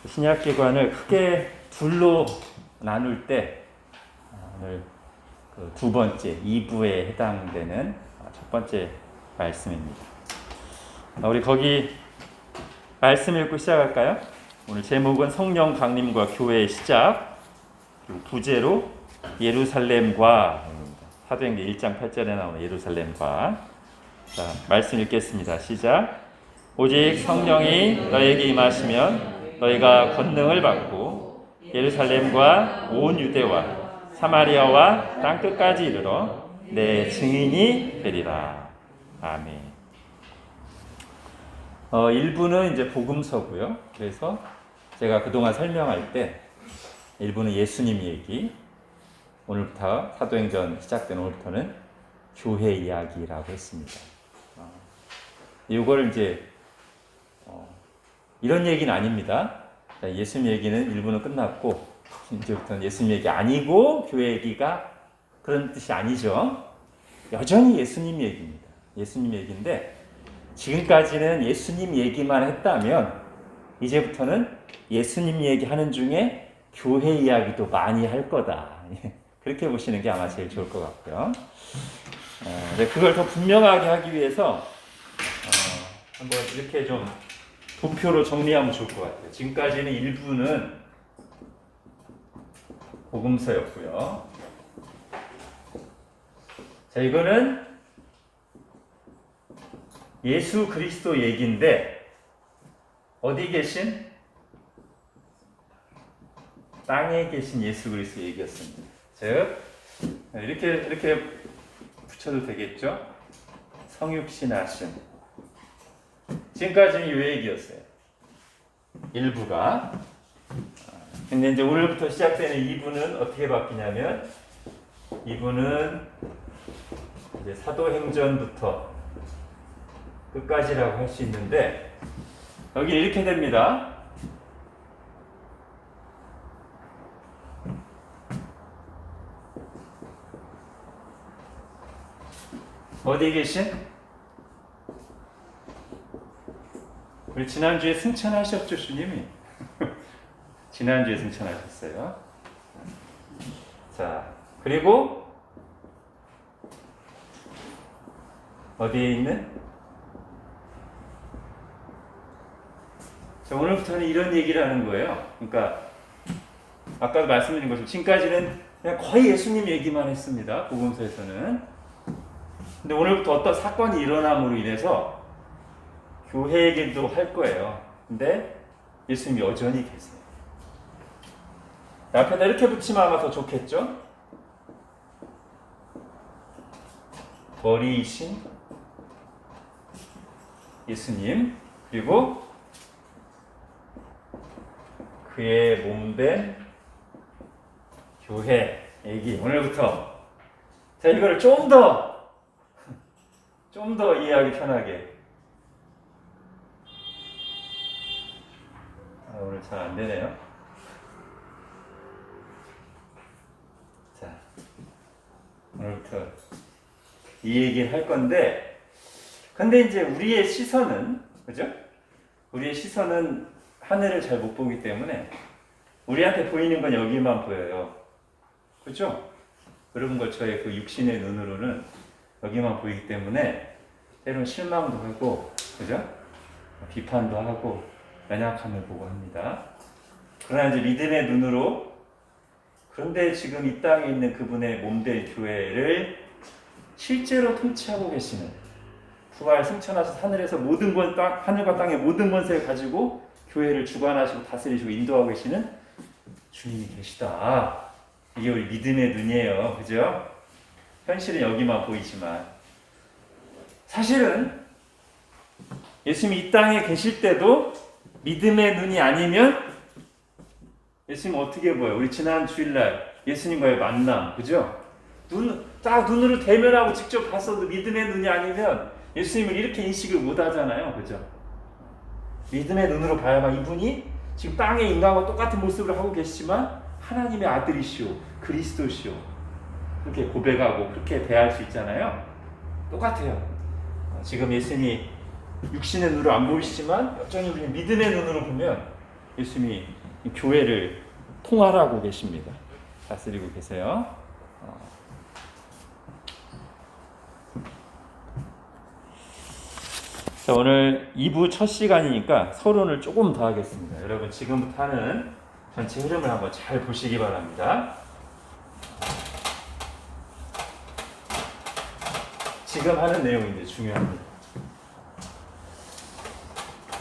신약기관을 크게 둘로 나눌 때 오늘 그 두 번째 2부에 해당되는 첫 번째 말씀입니다. 우리 거기 말씀 읽고 시작할까요? 오늘 제목은 성령 강림과 교회의 시작, 그리고 부제로 예루살렘과 사도행전 1장 8절에 나오는 예루살렘과. 자, 말씀 읽겠습니다. 시작. 오직 성령이 너에게 임하시면 너희가 권능을 받고 예루살렘과 온 유대와 사마리아와 땅끝까지 이르러 내 증인이 되리라. 아멘. 1부는 이제 복음서고요. 그래서 제가 그동안 설명할 때 1부는 예수님 얘기, 오늘부터 사도행전 시작된 오늘부터는 교회 이야기라고 했습니다. 이걸 이제 이런 얘기는 아닙니다. 예수님 얘기는 1부는 끝났고 이제부터는 예수님 얘기 아니고 교회 얘기가 그런 뜻이 아니죠. 여전히 예수님 얘기입니다. 예수님 얘기인데 지금까지는 예수님 얘기만 했다면 이제부터는 예수님 얘기하는 중에 교회 이야기도 많이 할 거다. 그렇게 보시는 게 아마 제일 좋을 것 같고요. 그걸 더 분명하게 하기 위해서 한번 이렇게 좀 도표로 정리하면 좋을 것 같아요. 지금까지는 1부는 복음서였고요. 자, 이거는 예수 그리스도 얘기인데 어디 계신? 땅에 계신 예수 그리스도 얘기였습니다. 즉 이렇게 붙여도 되겠죠? 성육신 하신. 지금까지는 이 얘기였어요. 1부가. 근데 이제 오늘부터 시작되는 2부는 어떻게 바뀌냐면 2부는 이제 사도행전부터 끝까지라고 할 수 있는데 여기 이렇게 됩니다. 어디 계신? 우리 지난주에 승천하셨죠, 주님이? 지난주에 승천하셨어요. 자, 그리고 어디에 있는? 자, 오늘부터는 이런 얘기를 하는 거예요. 그러니까 아까도 말씀드린 것처럼 지금까지는 그냥 거의 예수님 얘기만 했습니다. 복음서에서는. 근데 오늘부터 어떤 사건이 일어남으로 인해서 교회 얘기도 할 거예요. 근데 예수님이 여전히 계세요. 앞에다 이렇게 붙이면 아마 더 좋겠죠? 머리이신 예수님, 그리고 그의 몸된 교회 얘기. 오늘부터 자, 이거를 좀 더 이해하기 편하게. 오늘 잘 안 되네요. 자, 오늘부터 이 얘기를 할 건데, 근데 이제 우리의 시선은, 그죠? 우리의 시선은 하늘을 잘 못 보기 때문에 우리한테 보이는 건 여기만 보여요. 그죠? 그런 것 저의 그 육신의 눈으로는 여기만 보이기 때문에 때로는 실망도 하고, 그죠? 비판도 하고 연약함을 보고 합니다. 그러나 이제 믿음의 눈으로, 그런데 지금 이 땅에 있는 그분의 몸된 교회를 실제로 통치하고 계시는, 부활 승천하셔서 하늘에서 모든 권, 하늘과 땅의 모든 권세를 가지고 교회를 주관하시고 다스리시고 인도하고 계시는 주님이 계시다. 이게 우리 믿음의 눈이에요. 그죠? 현실은 여기만 보이지만 사실은 예수님이 이 땅에 계실 때도 믿음의 눈이 아니면 예수님 어떻게 보여요? 우리 지난 주일날 예수님과의 만남, 그죠? 딱 눈으로 대면하고 직접 봤어도 믿음의 눈이 아니면 예수님을 이렇게 인식을 못 하잖아요. 그죠? 믿음의 눈으로 봐야만 이분이 지금 땅의 인간과 똑같은 모습을 하고 계시지만 하나님의 아들이시오, 그리스도시오, 그렇게 고백하고 그렇게 대할 수 있잖아요. 똑같아요. 지금 예수님이 육신의 눈으로 안 보이시지만 여전히 우리 믿음의 눈으로 보면 예수님이 이 교회를 통할하고 계십니다. 다스리고 계세요. 자, 오늘 2부 첫 시간이니까 서론을 조금 더 하겠습니다. 여러분 지금부터 하는 전체 흐름을 한번 잘 보시기 바랍니다. 지금 하는 내용이 이제 중요합니다.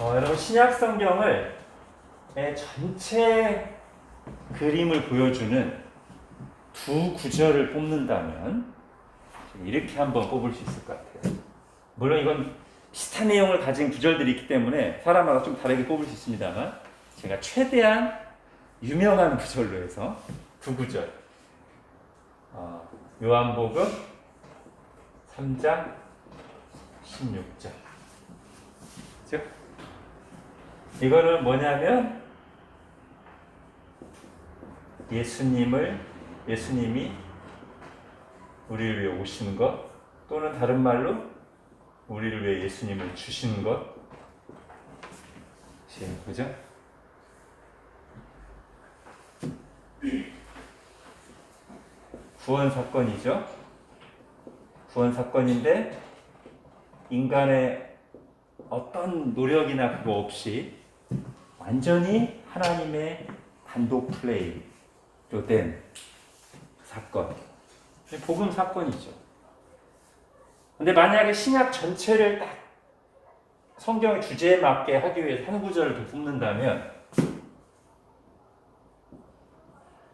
여러분 신약 성경을 전체 그림을 보여주는 두 구절을 뽑는다면 이렇게 한번 뽑을 수 있을 것 같아요. 물론 이건 비슷한 내용을 가진 구절들이 있기 때문에 사람마다 좀 다르게 뽑을 수 있습니다만 제가 최대한 유명한 구절로 해서 두 구절. 요한복음 3장 16절. 그렇죠? 이거는 뭐냐면 예수님이 우리를 위해 오신 것, 또는 다른 말로 우리를 위해 예수님을 주신 것, 그죠? 구원 사건이죠. 구원 사건인데 인간의 어떤 노력이나 그거 없이 완전히 하나님의 단독 플레이로 된 사건. 복음 사건이죠. 근데 만약에 신약 전체를 딱 성경의 주제에 맞게 하기 위해서 한 구절을 더 뽑는다면,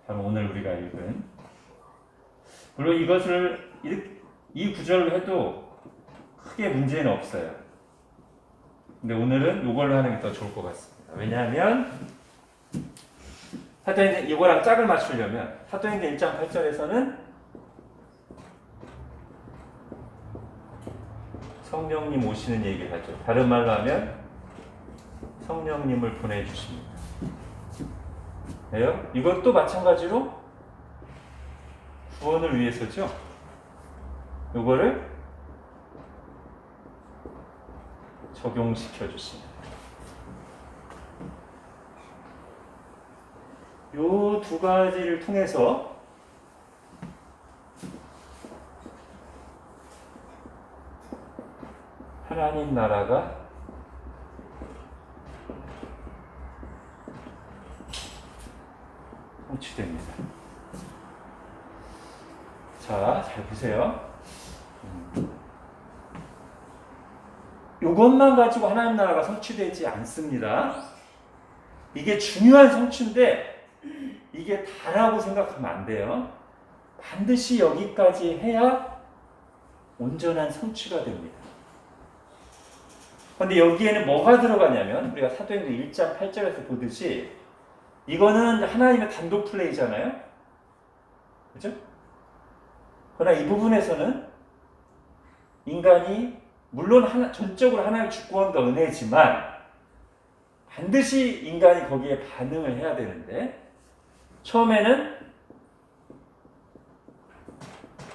오늘 우리가 읽은, 물론 이것을 이 구절로 해도 크게 문제는 없어요. 근데 오늘은 이걸로 하는 게 더 좋을 것 같습니다. 왜냐하면 사도행전 이거랑 짝을 맞추려면 사도행전 1장 8절에서는 성령님 오시는 얘기를 하죠. 다른 말로 하면 성령님을 보내주십니다. 왜요? 이것도 마찬가지로 구원을 위해서죠. 이거를 적용시켜 주십니다. 요 두 가지를 통해서 하나님 나라가 성취됩니다. 자, 잘 보세요. 이것만 가지고 하나님 나라가 성취되지 않습니다. 이게 중요한 성취인데 이게 다라고 생각하면 안 돼요. 반드시 여기까지 해야 온전한 성취가 됩니다. 그런데 여기에는 뭐가 들어가냐면 우리가 사도행전 1장 8절에서 보듯이 이거는 하나님의 단독 플레이잖아요. 그렇죠? 그러나 이 부분에서는 인간이 물론 전적으로 하나님의 주권과 은혜지만 반드시 인간이 거기에 반응을 해야 되는데 처음에는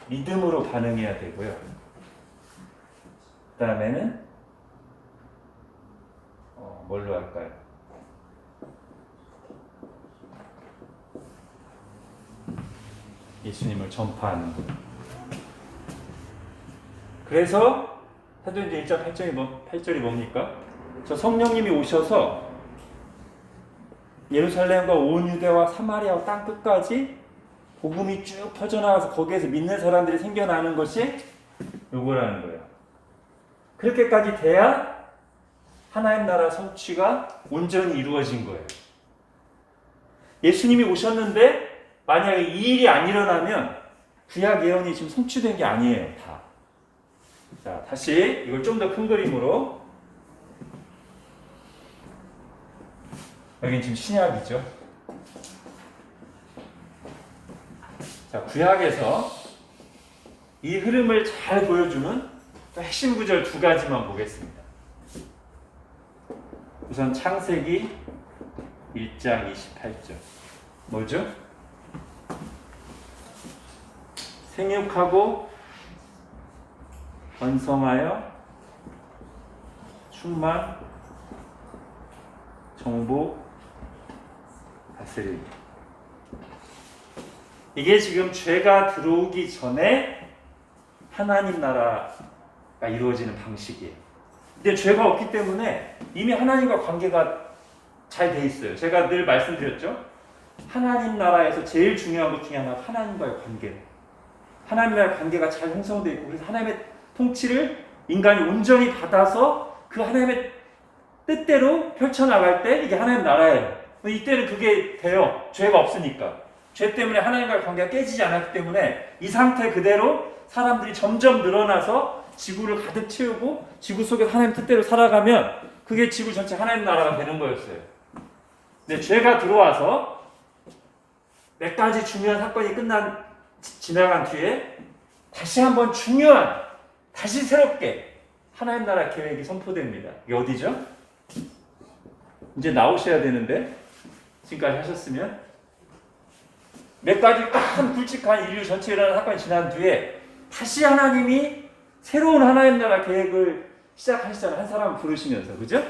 믿음으로 반응해야 되고요. 그 다음에는 뭘로 할까요? 예수님을 전파하는 것. 그래서 사도행전 1장 8절이 뭡니까? 저 성령님이 오셔서 예루살렘과 온 유대와 사마리아와 땅 끝까지 복음이 쭉 퍼져나가서 거기에서 믿는 사람들이 생겨나는 것이 요거라는 거예요. 그렇게까지 돼야 하나님 나라 성취가 온전히 이루어진 거예요. 예수님이 오셨는데 만약에 이 일이 안 일어나면 구약 예언이 지금 성취된 게 아니에요. 다. 자, 다시 이걸 좀 더 큰 그림으로. 여긴 지금 신약이죠. 자, 구약에서 이 흐름을 잘 보여주는 핵심 구절 두 가지만 보겠습니다. 우선 창세기 1장 28절. 뭐죠? 생육하고 번성하여 충만, 정복, 다스리기. 이게 지금 죄가 들어오기 전에 하나님 나라가 이루어지는 방식이에요. 근데 죄가 없기 때문에 이미 하나님과 관계가 잘 돼 있어요. 제가 늘 말씀드렸죠. 하나님 나라에서 제일 중요한 것 중에 하나가 하나님과의 관계예요. 하나님과의 관계가 잘 형성되어 있고, 그래서 하나님의 통치를 인간이 온전히 받아서 그 하나님의 뜻대로 펼쳐나갈 때 이게 하나님 나라예요. 이때는 그게 돼요. 죄가 없으니까. 죄 때문에 하나님과의 관계가 깨지지 않았기 때문에 이 상태 그대로 사람들이 점점 늘어나서 지구를 가득 채우고 지구 속에서 하나님 뜻대로 살아가면 그게 지구 전체 하나님 나라가 되는 거였어요. 근데 죄가 들어와서 몇 가지 중요한 사건이 지나간 뒤에 다시 한번 중요한, 다시 새롭게 하나님 나라 계획이 선포됩니다. 이게 어디죠? 이제 나오셔야 되는데, 지금까지 하셨으면 몇 가지 큰 굵직한 인류 전체에 일어난 사건이 지난 뒤에 다시 하나님이 새로운 하나님 나라 계획을 시작하시잖아요. 한 사람을 부르시면서, 그죠?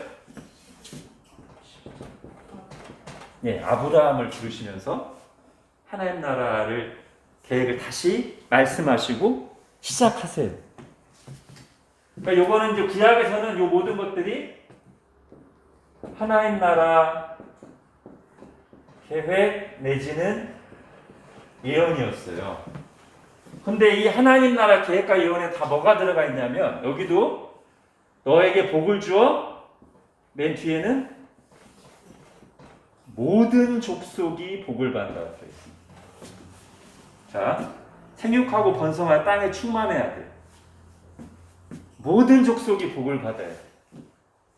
네, 아브라함을 부르시면서 하나님 나라를 계획을 다시 말씀하시고 시작하세요. 그러니까 요거는 이제 구약에서는 요 모든 것들이 하나님 나라 계획 내지는 예언이었어요. 근데 이 하나님 나라 계획과 예언에 다 뭐가 들어가 있냐면, 여기도 너에게 복을 주어, 맨 뒤에는 모든 족속이 복을 받는다고 되어 있습니다. 자, 생육하고 번성할 땅에 충만해야 돼요. 모든 족속이 복을 받아야 돼요.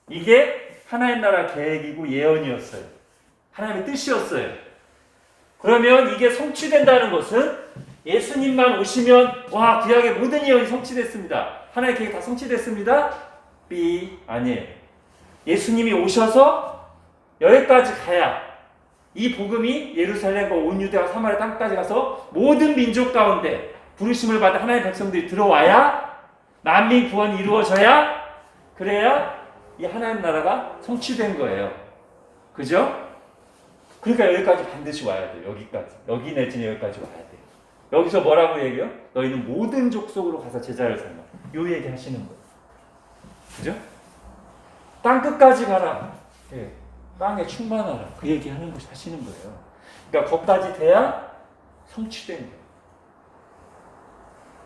이게 하나님 나라 계획이고 예언이었어요. 하나님의 뜻이었어요. 그러면 이게 성취된다는 것은 예수님만 오시면 와, 구약의 모든 예언이 성취됐습니다. 하나님의 계획이 다 성취됐습니다. 아니에요. 예수님이 오셔서 여기까지 가야 이 복음이 예루살렘과 온 유대와 사마리아 땅까지 가서 모든 민족 가운데 부르심을 받은 하나님의 백성들이 들어와야, 만민 구원이 이루어져야, 그래야 이 하나님 나라가 성취된 거예요. 그죠? 그러니까 여기까지 반드시 와야 돼요. 여기까지. 여기 내지는 여기까지 와야 돼요. 여기서 뭐라고 얘기해요? 너희는 모든 족속으로 가서 제자를 삼아. 요 얘기 하시는 거예요. 그죠? 땅 끝까지 가라. 예. 땅에 충만하라. 그 얘기 하시는 거예요. 그러니까 거기까지 돼야 성취된 거예요.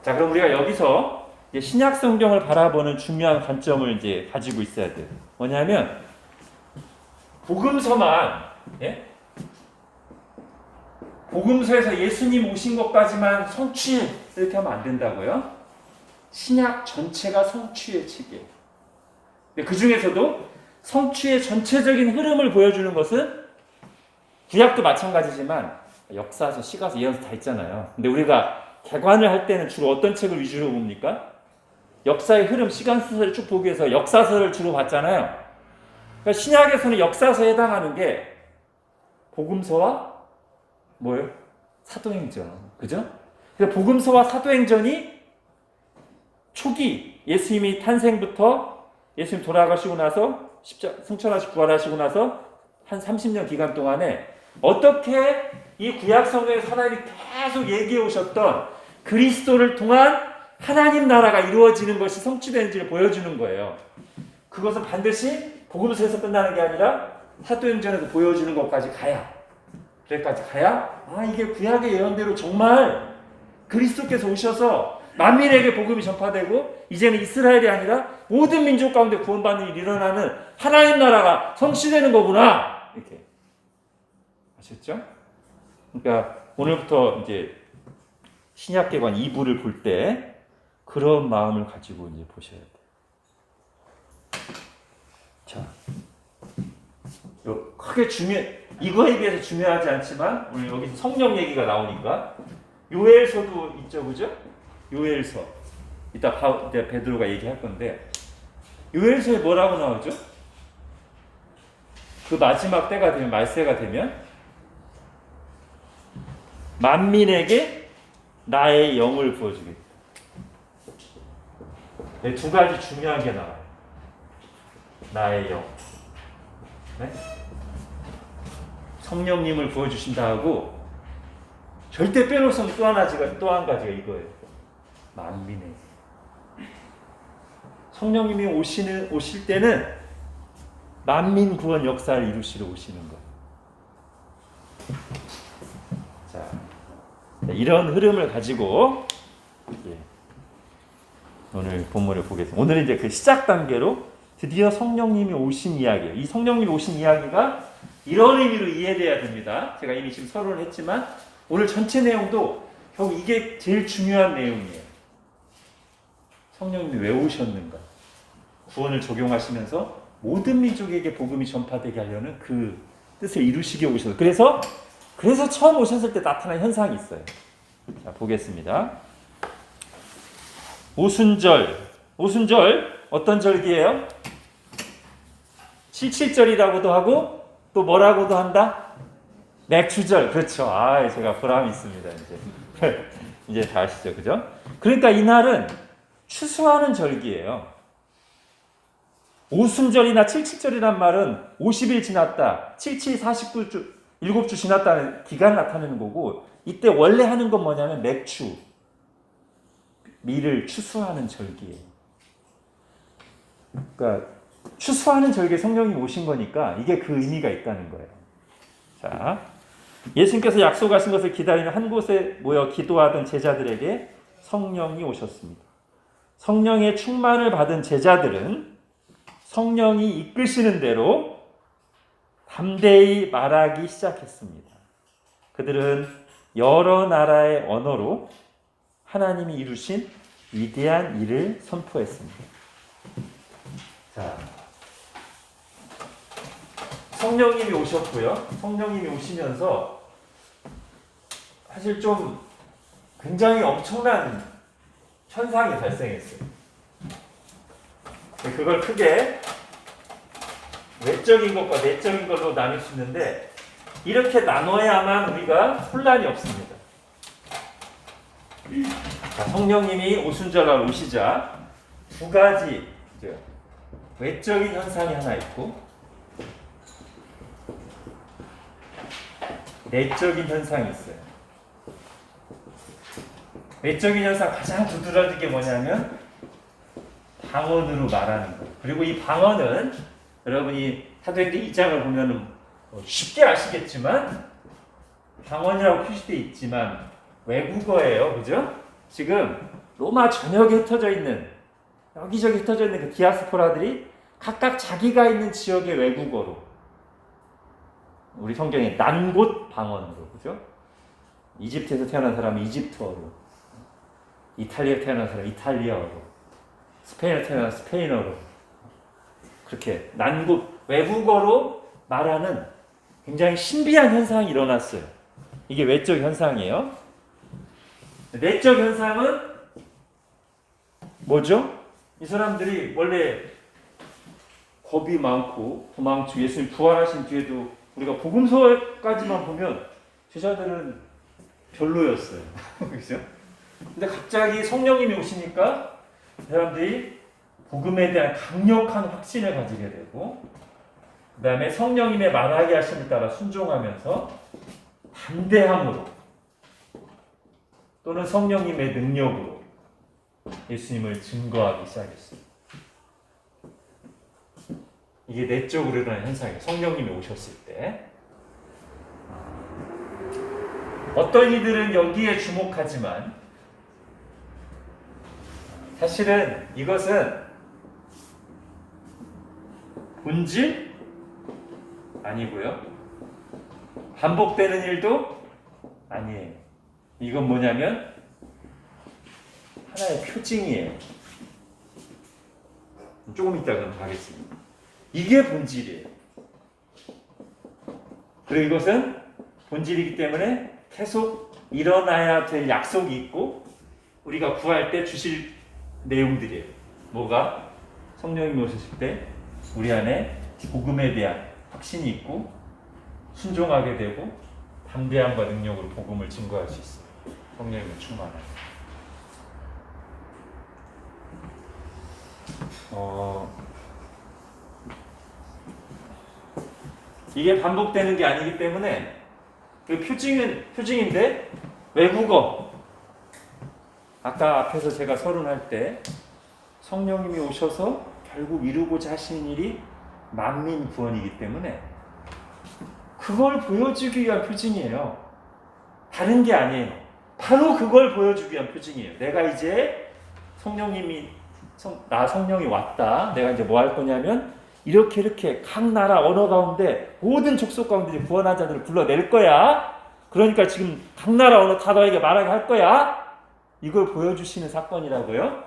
자, 그럼 우리가 여기서 이제 신약 성경을 바라보는 중요한 관점을 이제 가지고 있어야 돼요. 뭐냐면, 복음서만, 예? 복음서에서 예수님 오신 것까지만 성취, 이렇게 하면 안 된다고요. 신약 전체가 성취의 책이에요. 그 중에서도 성취의 전체적인 흐름을 보여주는 것은, 구약도 마찬가지지만 역사서, 시가서, 예언서 다 있잖아요. 근데 우리가 개관을 할 때는 주로 어떤 책을 위주로 봅니까? 역사의 흐름, 시간 순서를 쭉 보기 위해서 역사서를 주로 봤잖아요. 그러니까 신약에서는 역사서에 해당하는 게 복음서와 뭐예요? 사도행전. 그죠? 그래서 복음서와 사도행전이 초기 예수님이 탄생부터 예수님 돌아가시고 나서 승천하시고 부활하시고 나서 한 30년 기간 동안에 어떻게 이 구약 성경에서 하나님이 계속 얘기해 오셨던 그리스도를 통한 하나님 나라가 이루어지는 것이 성취되는지를 보여주는 거예요. 그것은 반드시 복음서에서 끝나는 게 아니라 사도행전에서 보여주는 것까지 가야, 그때까지 가야, 아, 이게 구약의 예언대로 정말 그리스도께서 오셔서 만민에게 복음이 전파되고 이제는 이스라엘이 아니라 모든 민족 가운데 구원받는 일이 일어나는 하나님 나라가 성취되는 거구나, 이렇게 아셨죠? 그러니까 오늘부터 이제 신약개관 2부를 볼 때 그런 마음을 가지고 이제 보셔야 돼요. 자, 크게 이거에 비해서 중요하지 않지만 오늘 여기 성령 얘기가 나오니까 요엘서도 있죠, 그죠? 요엘서. 이따 베드로가 얘기할 건데, 요엘서에 뭐라고 나오죠? 그 마지막 때가 되면, 말세가 되면 만민에게 나의 영을 부어주겠다. 네, 두 가지 중요한 게 나와요. 나의 영. 네? 성령님을 부어주신다 하고 절대 빼놓을 수 없는 또 한 가지가 이거예요. 만민의 성령님이 오실 때는 만민 구원 역사를 이루시러 오시는 거예요. 자, 이런 흐름을 가지고 오늘 본문을 보겠습니다. 오늘은 이제 그 시작 단계로 드디어 성령님이 오신 이야기예요. 이 성령님이 오신 이야기가 이런 의미로 이해돼야 됩니다. 제가 이미 지금 서론을 했지만 오늘 전체 내용도 결국 이게 제일 중요한 내용이에요. 성령님이 왜 오셨는가? 구원을 적용하시면서 모든 민족에게 복음이 전파되게 하려는 그 뜻을 이루시기 오셔서 그래서 처음 오셨을 때 나타난 현상이 있어요. 자, 보겠습니다. 오순절 어떤 절기예요? 77절이라고도 하고 또 뭐라고도 한다? 맥주절. 그렇죠. 제가 보람이 있습니다. 이제 다 아시죠, 그죠? 그러니까 이날은 추수하는 절기예요. 오순절이나 77절이란 말은 50일 지났다, 77, 49주, 7주 지났다는 기간을 나타내는 거고, 이때 원래 하는 건 뭐냐면 맥주, 밀을 추수하는 절기예요. 그러니까 추수하는 절기에 성령이 오신 거니까 이게 그 의미가 있다는 거예요. 자, 예수님께서 약속하신 것을 기다리는 한 곳에 모여 기도하던 제자들에게 성령이 오셨습니다. 성령의 충만을 받은 제자들은 성령이 이끄시는 대로 담대히 말하기 시작했습니다. 그들은 여러 나라의 언어로 하나님이 이루신 위대한 일을 선포했습니다. 자, 성령님이 오셨고요. 성령님이 오시면서 사실 좀 굉장히 엄청난 현상이 발생했어요. 그걸 크게 외적인 것과 내적인 걸로 나눌 수 있는데 이렇게 나눠야만 우리가 혼란이 없습니다. 자, 성령님이 오순절날 오시자 두 가지 외적인 현상이 하나 있고 내적인 현상이 있어요. 외적인 현상 가장 두드러진 게 뭐냐면 방언으로 말하는 거예요. 그리고 이 방언은 여러분이 사도행전 2장을 보면은 쉽게 아시겠지만 방언이라고 표시되어 있지만 외국어예요. 그죠? 지금 로마 전역에 흩어져 있는 여기저기 흩어져 있는 그 디아스포라들이 각각 자기가 있는 지역의 외국어로 우리 성경에 난곳 방언으로 그죠? 이집트에서 태어난 사람은 이집트어로 이탈리아에 태어난 사람은 이탈리아어로 스페인에 태어난 스페인어로 그렇게 난곳 외국어로 말하는 굉장히 신비한 현상이 일어났어요. 이게 외적 현상이에요. 내적 현상은 뭐죠? 이 사람들이 원래 겁이 많고 도망치고 예수님 부활하신 뒤에도 우리가 복음서까지만 보면 제자들은 별로였어요. 그죠? 근데 갑자기 성령님이 오시니까 사람들이 복음에 대한 강력한 확신을 가지게 되고 그 다음에 성령님의 말하게 하심을 따라 순종하면서 담대함으로 또는 성령님의 능력으로 예수님을 증거하기 시작했어요. 이게 내적으로 일어나는 현상이에요. 성령님이 오셨을 때 어떤 이들은 여기에 주목하지만 사실은 이것은 본질 아니고요. 반복되는 일도 아니에요. 이건 뭐냐면 하나의 표징이에요. 조금 이따 그럼 가겠습니다. 이게 본질이에요. 그리고 이것은 본질이기 때문에 계속 일어나야 될 약속이 있고 우리가 구할 때 주실 내용들이에요. 뭐가? 성령님이 오셨을 때 우리 안에 복음에 대한 확신이 있고 순종하게 되고 담대함과 능력으로 복음을 증거할 수 있어요. 성령님을 충만하게. 이게 반복되는 게 아니기 때문에 그 표징인데 외국어. 아까 앞에서 제가 서론할 때 성령님이 오셔서 결국 이루고자 하시는 일이 만민 구원이기 때문에 그걸 보여주기 위한 표징이에요. 다른 게 아니에요. 바로 그걸 보여주기 위한 표징이에요. 내가 이제 성령이 왔다. 내가 이제 뭐 할 거냐면 이렇게 각 나라 언어 가운데 모든 족속 가운데 구원한 자들을 불러낼 거야. 그러니까 지금 각 나라 언어 다 너에게 말하게 할 거야. 이걸 보여주시는 사건이라고요.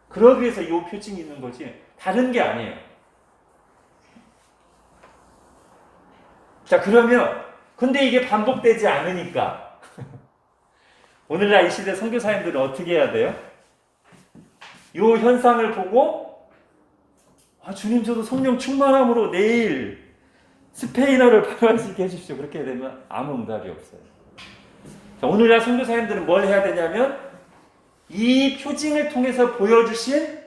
그러기 위해서 이 표징이 있는 거지 다른 게 아니에요. 자, 그러면 근데 이게 반복되지 않으니까 오늘날 이 시대 선교사님들은 어떻게 해야 돼요? 이 현상을 보고 주님 저도 성령 충만함으로 내일 스페인어를 발음할 수 있게 해주십시오. 그렇게 되면 아무 응답이 없어요. 자, 오늘날 선교사님들은 뭘 해야 되냐면 이 표징을 통해서 보여주신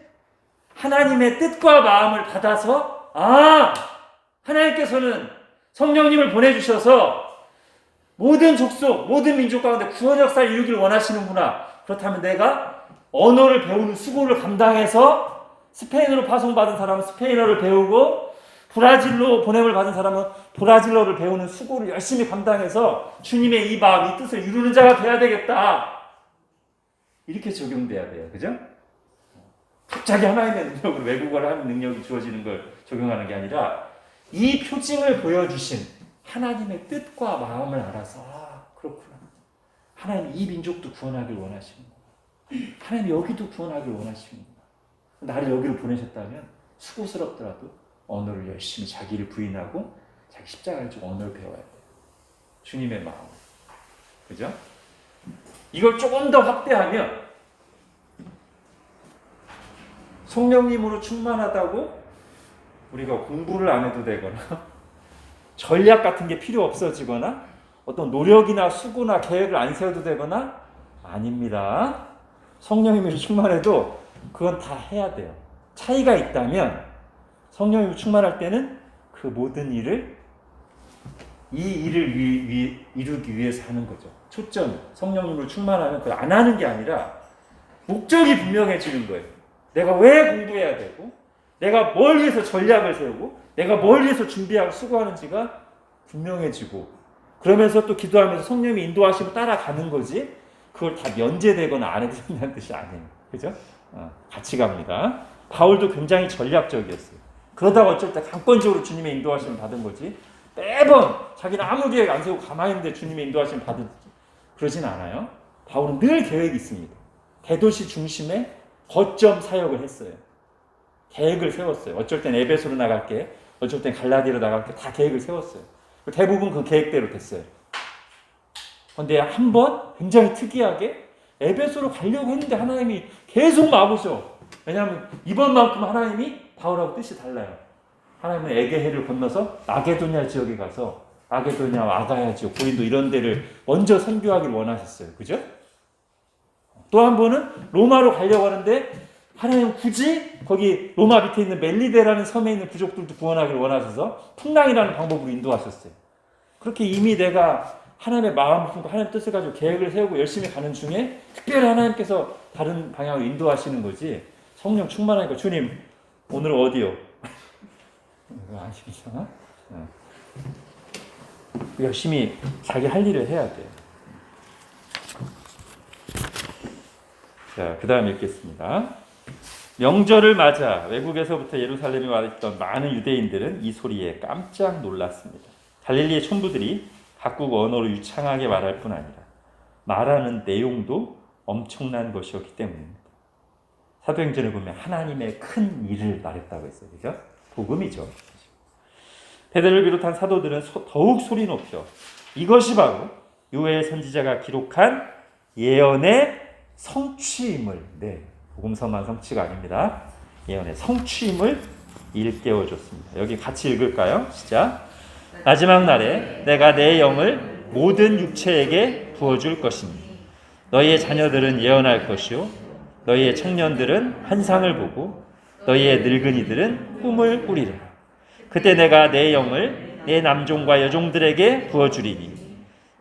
하나님의 뜻과 마음을 받아서 하나님께서는 성령님을 보내주셔서 모든 족속, 모든 민족 가운데 구원 역사를 이루기를 원하시는구나. 그렇다면 내가 언어를 배우는 수고를 감당해서 스페인어로 파송받은 사람은 스페인어를 배우고 브라질로 보냄을 받은 사람은 브라질어를 배우는 수고를 열심히 감당해서 주님의 이 마음, 이 뜻을 이루는 자가 돼야 되겠다. 이렇게 적용돼야 돼요. 그죠? 갑자기 하나님의 능력으로 외국어를 하는 능력이 주어지는 걸 적용하는 게 아니라 이 표징을 보여주신 하나님의 뜻과 마음을 알아서 그렇구나. 하나님 이 민족도 구원하길 원하시는구나. 하나님 여기도 주원하길 원하시는구나. 나를 여기로 보내셨다면 수고스럽더라도 언어를 열심히 자기를 부인하고 자기 십자가를 좀 언어를 배워야 돼요. 주님의 마음. 그죠? 이걸 조금 더 확대하면 성령님으로 충만하다고 우리가 공부를 안 해도 되거나 전략 같은 게 필요 없어지거나 어떤 노력이나 수고나 계획을 안 세워도 되거나 아닙니다. 성령님으로 충만해도 그건 다 해야 돼요. 차이가 있다면 성령님으로 충만할 때는 그 모든 일을 이 일을 이루기 위해서 하는 거죠. 초점, 성령님으로 충만하면 그걸 안 하는 게 아니라 목적이 분명해지는 거예요. 내가 왜 공부해야 되고 내가 뭘 위해서 전략을 세우고 내가 뭘 위해서 준비하고 수고하는지가 분명해지고 그러면서 또 기도하면서 성령님이 인도하시고 따라가는 거지 그걸 다 면제되거나 안 해도 된다는 뜻이 아니에요. 그죠? 같이 갑니다. 바울도 굉장히 전략적이었어요. 그러다가 어쩔 때 강권적으로 주님의 인도하심을 받은 거지 매번 자기는 아무 계획 안 세우고 가만히 있는데 주님의 인도하심을 받은 그러진 않아요. 바울은 늘 계획이 있습니다. 대도시 중심에 거점 사역을 했어요. 계획을 세웠어요. 어쩔 땐 에베소로 나갈게, 어쩔 땐 갈라디아로 나갈게 다 계획을 세웠어요. 대부분 그 계획대로 됐어요. 그런데 한 번 굉장히 특이하게 에베소로 가려고 했는데 하나님이 계속 막으셔. 왜냐하면 이번만큼 하나님이 바울하고 뜻이 달라요. 하나님은 에게해를 건너서 마게도냐 지역에 가서 마게도냐와 아가야 지역, 고린도 이런 데를 먼저 선교하기를 원하셨어요. 그죠? 또 한 번은 로마로 가려고 하는데 하나님은 굳이 거기 로마 밑에 있는 멜리데라는 섬에 있는 부족들도 구원하기를 원하셔서 풍랑이라는 방법으로 인도하셨어요. 그렇게 이미 내가 하나님의 마음을 품고 하나님의 뜻을 가지고 계획을 세우고 열심히 가는 중에 특별히 하나님께서 다른 방향으로 인도하시는 거지 성령 충만하니까 주님 오늘 어디요? 아십니까? 열심히 자기 할 일을 해야 돼요. 자, 그 다음 읽겠습니다. 명절을 맞아 외국에서부터 예루살렘에 와 있던 많은 유대인들은 이 소리에 깜짝 놀랐습니다. 갈릴리의 촌부들이 각국 언어로 유창하게 말할 뿐 아니라 말하는 내용도 엄청난 것이었기 때문입니다. 사도행전을 보면 하나님의 큰 일을 말했다고 했어요. 그죠? 복음이죠. 베드로를 비롯한 사도들은 더욱 소리 높여 이것이 바로 요엘 선지자가 기록한 예언의 성취임을 복음서만 성취가 아닙니다. 예언의 성취임을 일깨워 줬습니다. 여기 같이 읽을까요? 시작. 마지막 날에 내가 내 영을 모든 육체에게 부어줄 것이니 너희의 자녀들은 예언할 것이요 너희의 청년들은 환상을 보고 너희의 늙은이들은 꿈을 꾸리라. 그때 내가 내 영을 내 남종과 여종들에게 부어주리니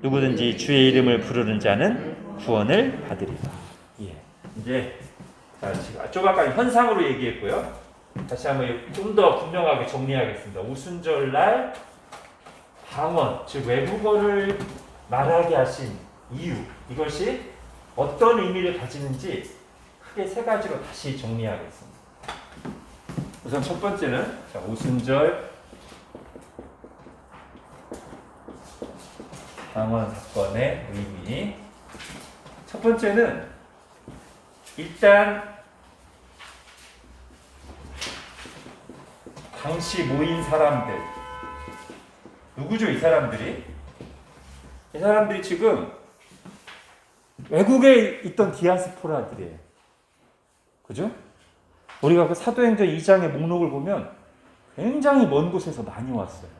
누구든지 주의 이름을 부르는 자는 구원을 받으리라. 예. 이제 좀 아까 현상으로 얘기했고요. 다시 한번 좀 더 분명하게 정리하겠습니다. 오순절날 방언, 즉 외국어를 말하게 하신 이유, 이것이 어떤 의미를 가지는지 크게 세 가지로 다시 정리하겠습니다. 우선 첫 번째는 오순절 방언 사건의 의미. 첫 번째는 일단 당시 모인 사람들 누구죠? 이 사람들이 지금 외국에 있던 디아스포라들이에요. 그죠? 우리가 그 사도행전 2장의 목록을 보면 굉장히 먼 곳에서 많이 왔어요.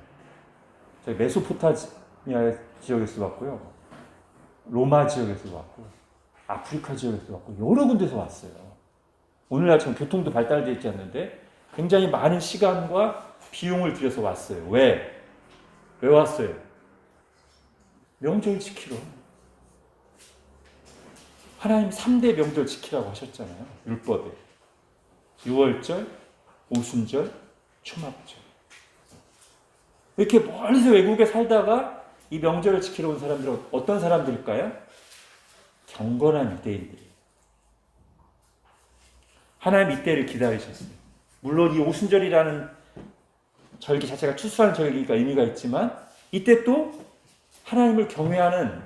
저희 메소포타미아 지역에서 왔고요. 로마 지역에서 왔고 아프리카 지역에서 왔고 여러 군데서 왔어요. 오늘날처럼 교통도 발달되어 있지 않는데 굉장히 많은 시간과 비용을 들여서 왔어요. 왜 왔어요? 명절 지키러. 하나님 3대 명절 지키라고 하셨잖아요. 율법에. 유월절, 오순절, 초막절. 이렇게 멀리서 외국에 살다가 이 명절을 지키러 온 사람들은 어떤 사람들일까요? 경건한 유대인들이에요. 하나님 이때를 기다리셨어요. 물론 이 오순절이라는 절기 자체가 추수하는 절기가 의미가 있지만 이때 또 하나님을 경외하는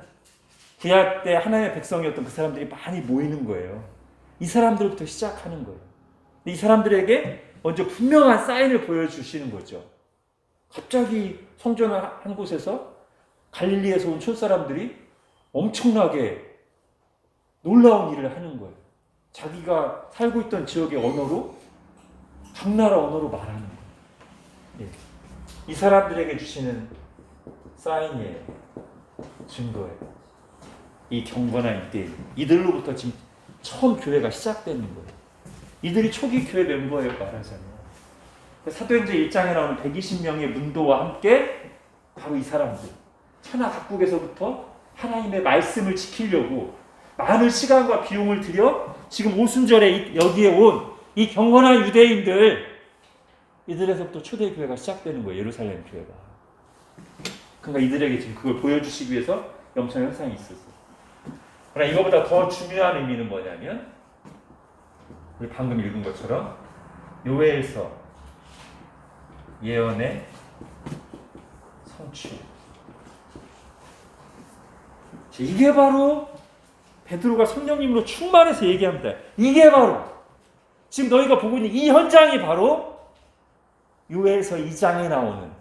구약 때 하나님의 백성이었던 그 사람들이 많이 모이는 거예요. 이 사람들부터 시작하는 거예요. 이 사람들에게 먼저 분명한 사인을 보여주시는 거죠. 갑자기 성전 한 곳에서 갈릴리에서 온 촌사람들이 엄청나게 놀라운 일을 하는 거예요. 자기가 살고 있던 지역의 언어로 각 나라 언어로 말하는 거예요. 예. 이 사람들에게 주시는 사인이에요. 증거예요. 이 경건한 이들, 이들로부터 지금 처음 교회가 시작되는 거예요. 이들이 초기 교회 멤버예요, 말하자면. 사도행전 1장에 나오는 120명의 문도와 함께 바로 이 사람들, 천하 각국에서부터 하나님의 말씀을 지키려고 많은 시간과 비용을 들여 지금 오순절에 여기에 온 이 경건한 유대인들, 이들에서부터 초대교회가 시작되는 거예요. 예루살렘 교회가. 그러니까 이들에게 지금 그걸 보여주시기 위해서 영적 현상이 있었어요. 그러나 이거보다 더 중요한 의미는 뭐냐면 우리 방금 읽은 것처럼 요엘서 예언의 성취. 이게 바로 베드로가 성령님으로 충만해서 얘기합니다. 이게 바로 지금 너희가 보고 있는 이 현장이 바로 요엘서 2장에 나오는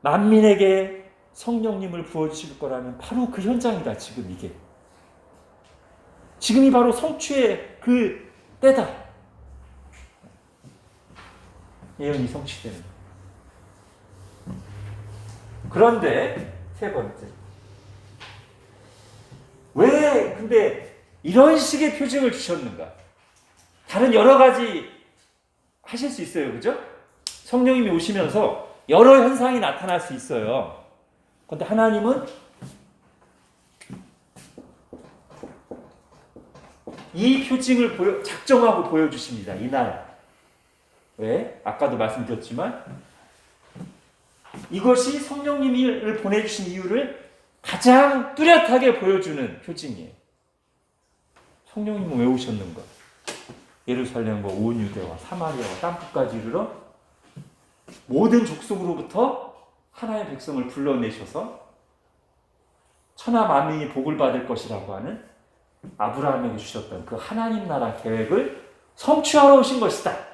만민에게 성령님을 부어주실 거라는 바로 그 현장이다. 지금 이게. 지금이 바로 성취의 그 때다. 예언이 성취되는. 그런데 세 번째. 왜 근데 이런 식의 표징을 주셨는가? 다른 여러 가지 하실 수 있어요. 그죠? 성령님이 오시면서 여러 현상이 나타날 수 있어요. 그런데 하나님은 이 표징을 작정하고 보여주십니다. 이날. 왜? 아까도 말씀드렸지만 이것이 성령님을 보내주신 이유를 가장 뚜렷하게 보여주는 표징이에요. 성령님은 왜 오셨는가? 예루살렘과 온 유대와 사마리아와 땅끝까지 이르러 모든 족속으로부터 하나의 백성을 불러내셔서 천하 만민이 복을 받을 것이라고 하는 아브라함에게 주셨던 그 하나님 나라 계획을 성취하러 오신 것이다.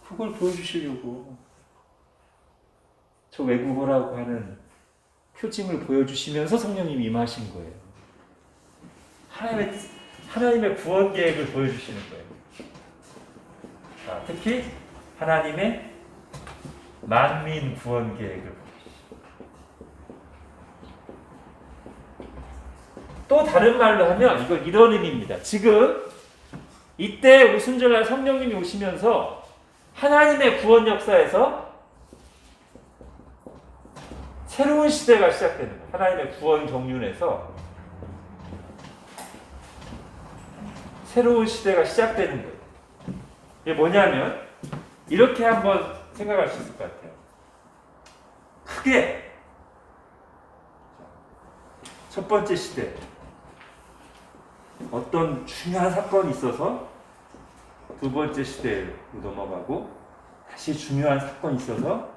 그걸 보여주시려고 저 외국어라고 하는 표징을 보여주시면서 성령님이 임하신 거예요. 하나님의 구원 계획을 보여주시는 거예요. 자, 특히 하나님의 만민 구원 계획을 보여주시죠. 또 다른 말로 하면 이건 이런 의미입니다. 지금 이때 오순절날 성령님이 오시면서 하나님의 구원 역사에서 새로운 시대가 시작되는 거예요. 하나님의 구원 경륜에서 새로운 시대가 시작되는 거예요. 이게 뭐냐면 이렇게 한번 생각할 수 있을 것 같아요. 크게 첫 번째 시대, 어떤 중요한 사건이 있어서 두 번째 시대로 넘어가고, 다시 중요한 사건이 있어서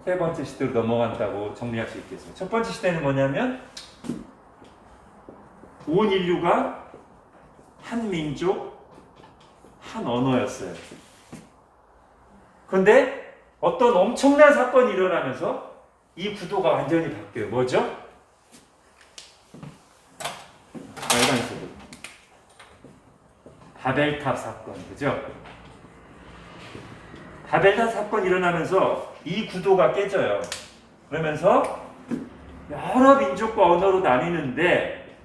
세 번째 시대로 넘어간다고 정리할 수 있겠습니다. 첫 번째 시대는 뭐냐면 온 인류가 한 민족, 한 언어였어요. 그런데 어떤 엄청난 사건이 일어나면서 이 구도가 완전히 바뀌어요. 뭐죠? 빨간색으로. 바벨탑 사건, 그죠? 바벨탑 사건이 일어나면서 이 구도가 깨져요. 그러면서 여러 민족과 언어로 나뉘는데,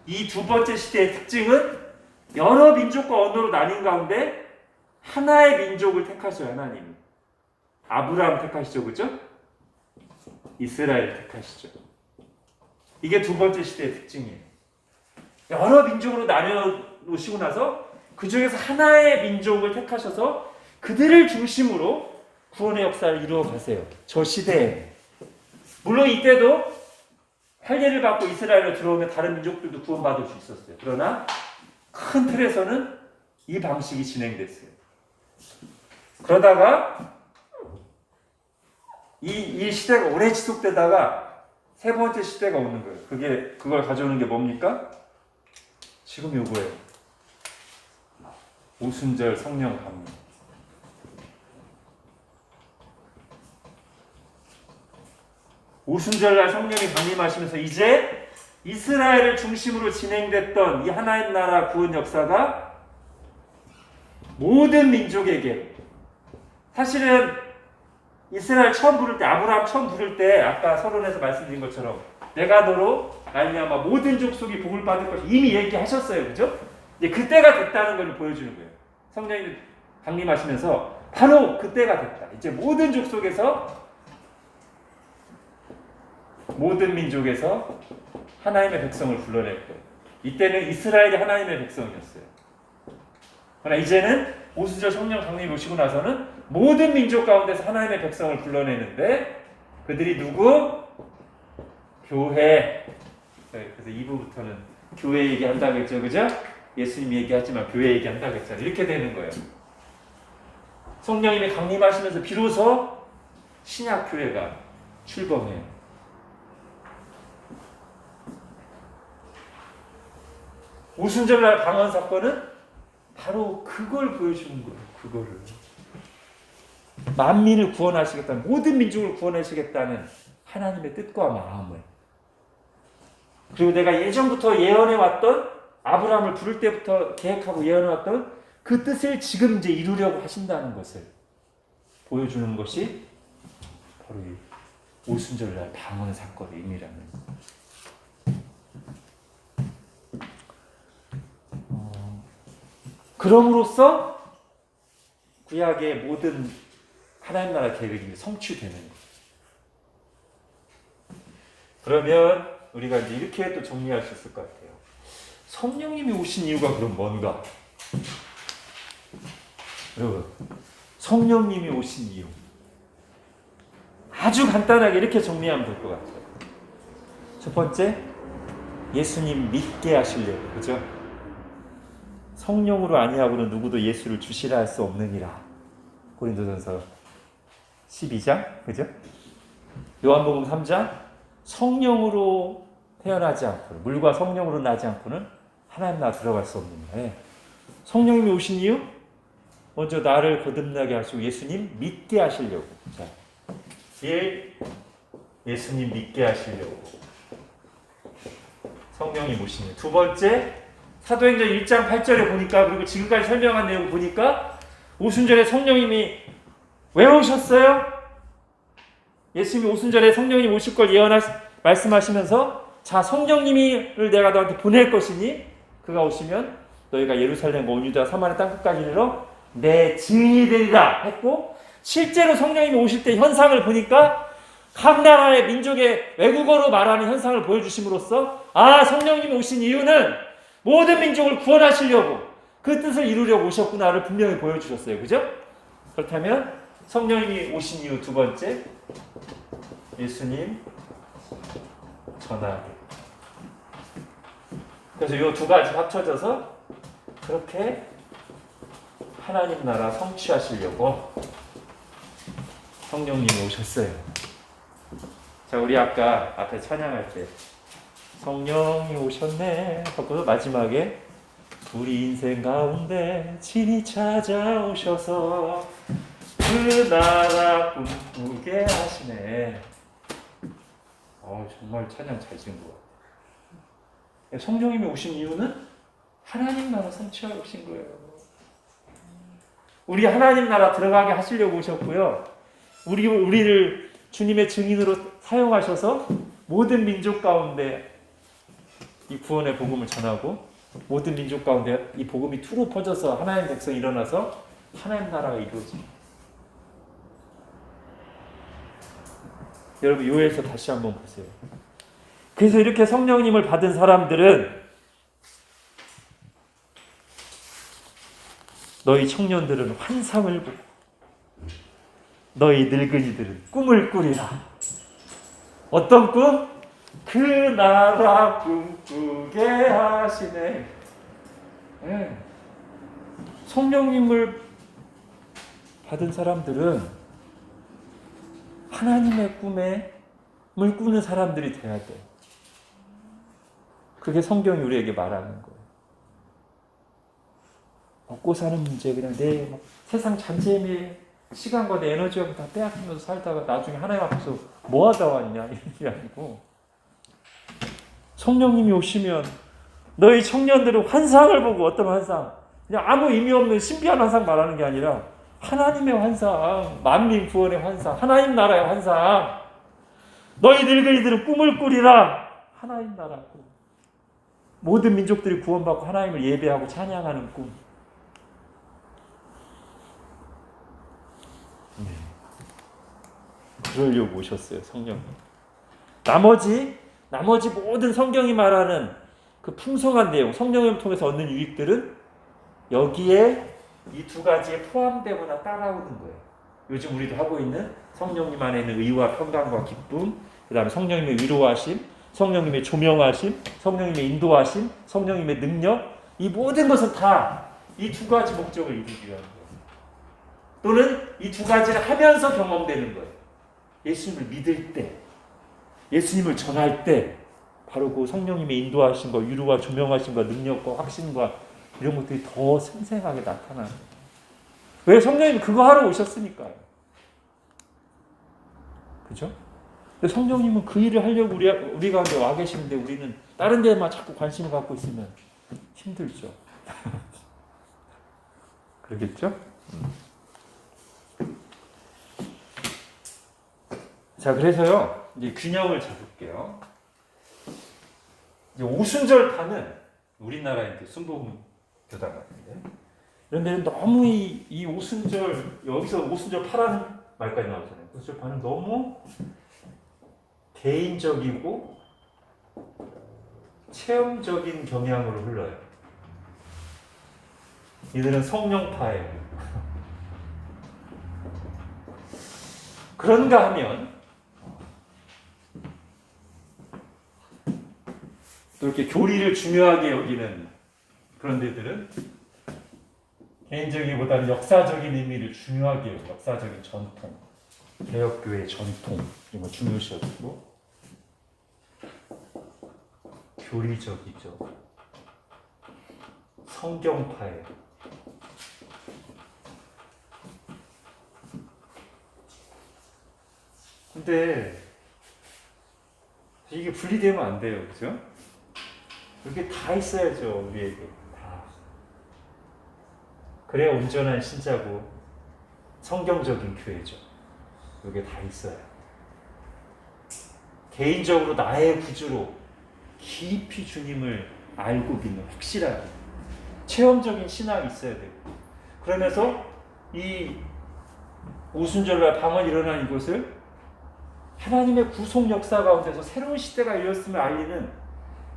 이 두 번째 시대의 특징은 여러 민족과 언어로 나뉜 가운데 하나의 민족을 택하셔요. 하나님이 아브라함 택하시죠, 그죠? 이스라엘 택하시죠. 이게 두 번째 시대의 특징이에요. 여러 민족으로 나뉘어 놓으시고 나서 그 중에서 하나의 민족을 택하셔서 그들을 중심으로 구원의 역사를 이루어 가세요. 저 시대에. 물론 이때도 할례를 받고 이스라엘로 들어오면 다른 민족들도 구원받을 수 있었어요. 그러나 큰 틀에서는 이 방식이 진행됐어요. 그러다가 이 시대가 오래 지속되다가 세 번째 시대가 오는 거예요. 그걸 가져오는 게 뭡니까? 지금 요거예요. 오순절 성령 강림. 오순절날 성령이 강림하시면서 이제 이스라엘을 중심으로 진행됐던 이 하나님 나라 구원 역사가 모든 민족에게, 사실은 이스라엘 처음 부를 때, 아브라함 처음 부를 때 아까 서론에서 말씀드린 것처럼 내가 너로 말미암아 모든 족속이 복을 받을 것을 이미 얘기하셨어요. 그죠? 이제 그때가 됐다는 걸 보여주는 거예요. 성령이 강림하시면서 바로 그때가 됐다. 이제 모든 족속에서, 모든 민족에서 하나님의 백성을 불러낼 거예요. 이때는 이스라엘이 하나님의 백성이었어요. 그러나 이제는 오순절 성령 강림이 오시고 나서는 모든 민족 가운데서 하나님의 백성을 불러내는데, 그들이 누구? 교회. 그래서 2부부터는 교회 얘기한다고 했죠. 그죠? 예수님 얘기하지만 교회 얘기한다고 했잖아요. 이렇게 되는 거예요. 성령님이 강림하시면서 비로소 신약 교회가 출범해요. 오순절날 방언 사건은 바로 그걸 보여주는 거예요. 그거를. 만민을 구원하시겠다는, 모든 민족을 구원하시겠다는 하나님의 뜻과 마음을, 그리고 내가 예전부터 예언해왔던, 아브라함을 부를 때부터 계획하고 예언해왔던 그 뜻을 지금 이제 이루려고 하신다는 것을 보여주는 것이 바로 이 오순절날 방언 사건의 의미라는 거예요. 그럼으로써 구약의 모든 하나님 나라 계획이 성취되는 거예요. 그러면 우리가 이제 이렇게 또 정리할 수 있을 것 같아요. 성령님이 오신 이유가 그럼 뭔가? 여러분, 성령님이 오신 이유 아주 간단하게 이렇게 정리하면 될 것 같아요. 첫 번째, 예수님 믿게 하시려고. 그죠? 성령으로 아니하고는 누구도 예수를 주시라 할 수 없느니라. 고린도전서 12장, 그죠? 요한복음 3장, 성령으로 태어나지 않고는, 물과 성령으로 나지 않고는 하나님 나라 들어갈 수 없느니라. 예. 성령님이 오신 이유? 먼저 나를 거듭나게 하시고 예수님 믿게 하시려고. 자, 1. 예수님 믿게 하시려고 성령이 오신 이유. 두 번째, 사도행전 1장 8절에 보니까, 그리고 지금까지 설명한 내용 보니까 오순절에 성령님이 왜 오셨어요? 예수님이 오순절에 성령님 오실 걸 말씀하시면서, 자, 성령님을 내가 너한테 보낼 것이니 그가 오시면 너희가 예루살렘과 온 유다 사마리아 땅끝까지 이르러 내 증인이 되리라 했고, 실제로 성령님이 오실 때 현상을 보니까 각 나라의 민족의 외국어로 말하는 현상을 보여주심으로써 성령님이 오신 이유는 모든 민족을 구원하시려고 그 뜻을 이루려고 오셨구나를 분명히 보여주셨어요. 그죠? 그렇다면 성령님이 오신 이유 두 번째, 예수님 전하게. 그래서 이 두 가지 합쳐져서 그렇게 하나님 나라 성취하시려고 성령님이 오셨어요. 자, 우리 아까 앞에 찬양할 때 성령이 오셨네 하고 마지막에 우리 인생 가운데 친히 찾아오셔서 그 나라 꿈꾸게 하시네. 정말 찬양 잘 지은 것 같아요. 성령님이 오신 이유는 하나님 나라 성취하러 오신 거예요. 우리 하나님 나라 들어가게 하시려고 오셨고요. 우리를 주님의 증인으로 사용하셔서 모든 민족 가운데 이 구원의 복음을 전하고 모든 민족 가운데 이 복음이 투로 퍼져서 하나님의 백성이 일어나서 하나님 나라가 이루어집니다. 여러분 요에서 다시 한번 보세요. 그래서 이렇게 성령님을 받은 사람들은 너희 청년들은 환상을 보고 너희 늙은이들은 꿈을 꾸리라. 어떤 꿈? 그 나라 꿈꾸게 하시네. 네. 성령님을 받은 사람들은 하나님의 꿈을 꾸는 사람들이 돼야 돼. 그게 성경이 우리에게 말하는 거예요. 먹고 사는 문제, 그냥 내 세상 잔재미에 시간과 내 에너지가 다 빼앗기면서 살다가 나중에 하나님 앞에서 뭐 하다 왔냐 이런 게 아니고, 성령님이 오시면 너희 청년들은 환상을 보고, 어떤 환상? 그냥 아무 의미 없는 신비한 환상 말하는 게 아니라 하나님의 환상, 만민 구원의 환상, 하나님 나라의 환상. 너희 늙은이들은 꿈을 꾸리라. 하나님 나라 꿈. 모든 민족들이 구원받고 하나님을 예배하고 찬양하는 꿈. 그러려고 오셨어요, 성령님. 나머지 모든 성경이 말하는 그 풍성한 내용, 성령을 통해서 얻는 유익들은 여기에 이 두 가지에 포함되거나 따라오는 거예요. 요즘 우리도 하고 있는 성령님 안에 있는 의와 평강과 기쁨, 그 다음에 성령님의 위로하심, 성령님의 조명하심, 성령님의 인도하심, 성령님의 능력, 이 모든 것은 다 이 두 가지 목적을 이루기 위한 거예요. 또는 이 두 가지를 하면서 경험되는 거예요. 예수님을 믿을 때, 예수님을 전할 때 바로 그 성령님의 인도하심과 위로와 조명하심과 능력과 확신과 이런 것들이 더 생생하게 나타나는 거예요. 왜? 성령님이 그거 하러 오셨으니까요. 그죠? 근데 성령님은 그 일을 하려고 우리 가운데 와 계시는데 우리는 다른 데만 자꾸 관심을 갖고 있으면 힘들죠. 그러겠죠? 자, 그래서요, 이제 균형을 잡을게요. 이제 오순절파는 우리나라의 순복음 교단 같은데, 그런데 너무 이 오순절, 여기서 오순절파라는 말까지 나오잖아요. 오순절파는 너무 개인적이고 체험적인 경향으로 흘러요. 이들은 성령파예요. 그런가 하면 또 이렇게 교리를 중요하게 여기는 그런 데들은 개인적이보다는 역사적인 의미를 중요하게 여기고, 역사적인 전통, 개혁교회의 전통 이런 거 중요시 여기고, 교리적이죠. 성경파예요. 근데 이게 분리되면 안 돼요, 그죠? 이게 다 있어야죠, 우리에게. 다. 그래야 온전한 신자고 성경적인 교회죠. 이게 다 있어요. 개인적으로 나의 구주로 깊이 주님을 알고 믿는 확실하게 체험적인 신앙이 있어야 되고, 그러면서 이 오순절날 방언이 일어난 이곳을 하나님의 구속 역사 가운데서 새로운 시대가 열렸음을 알리는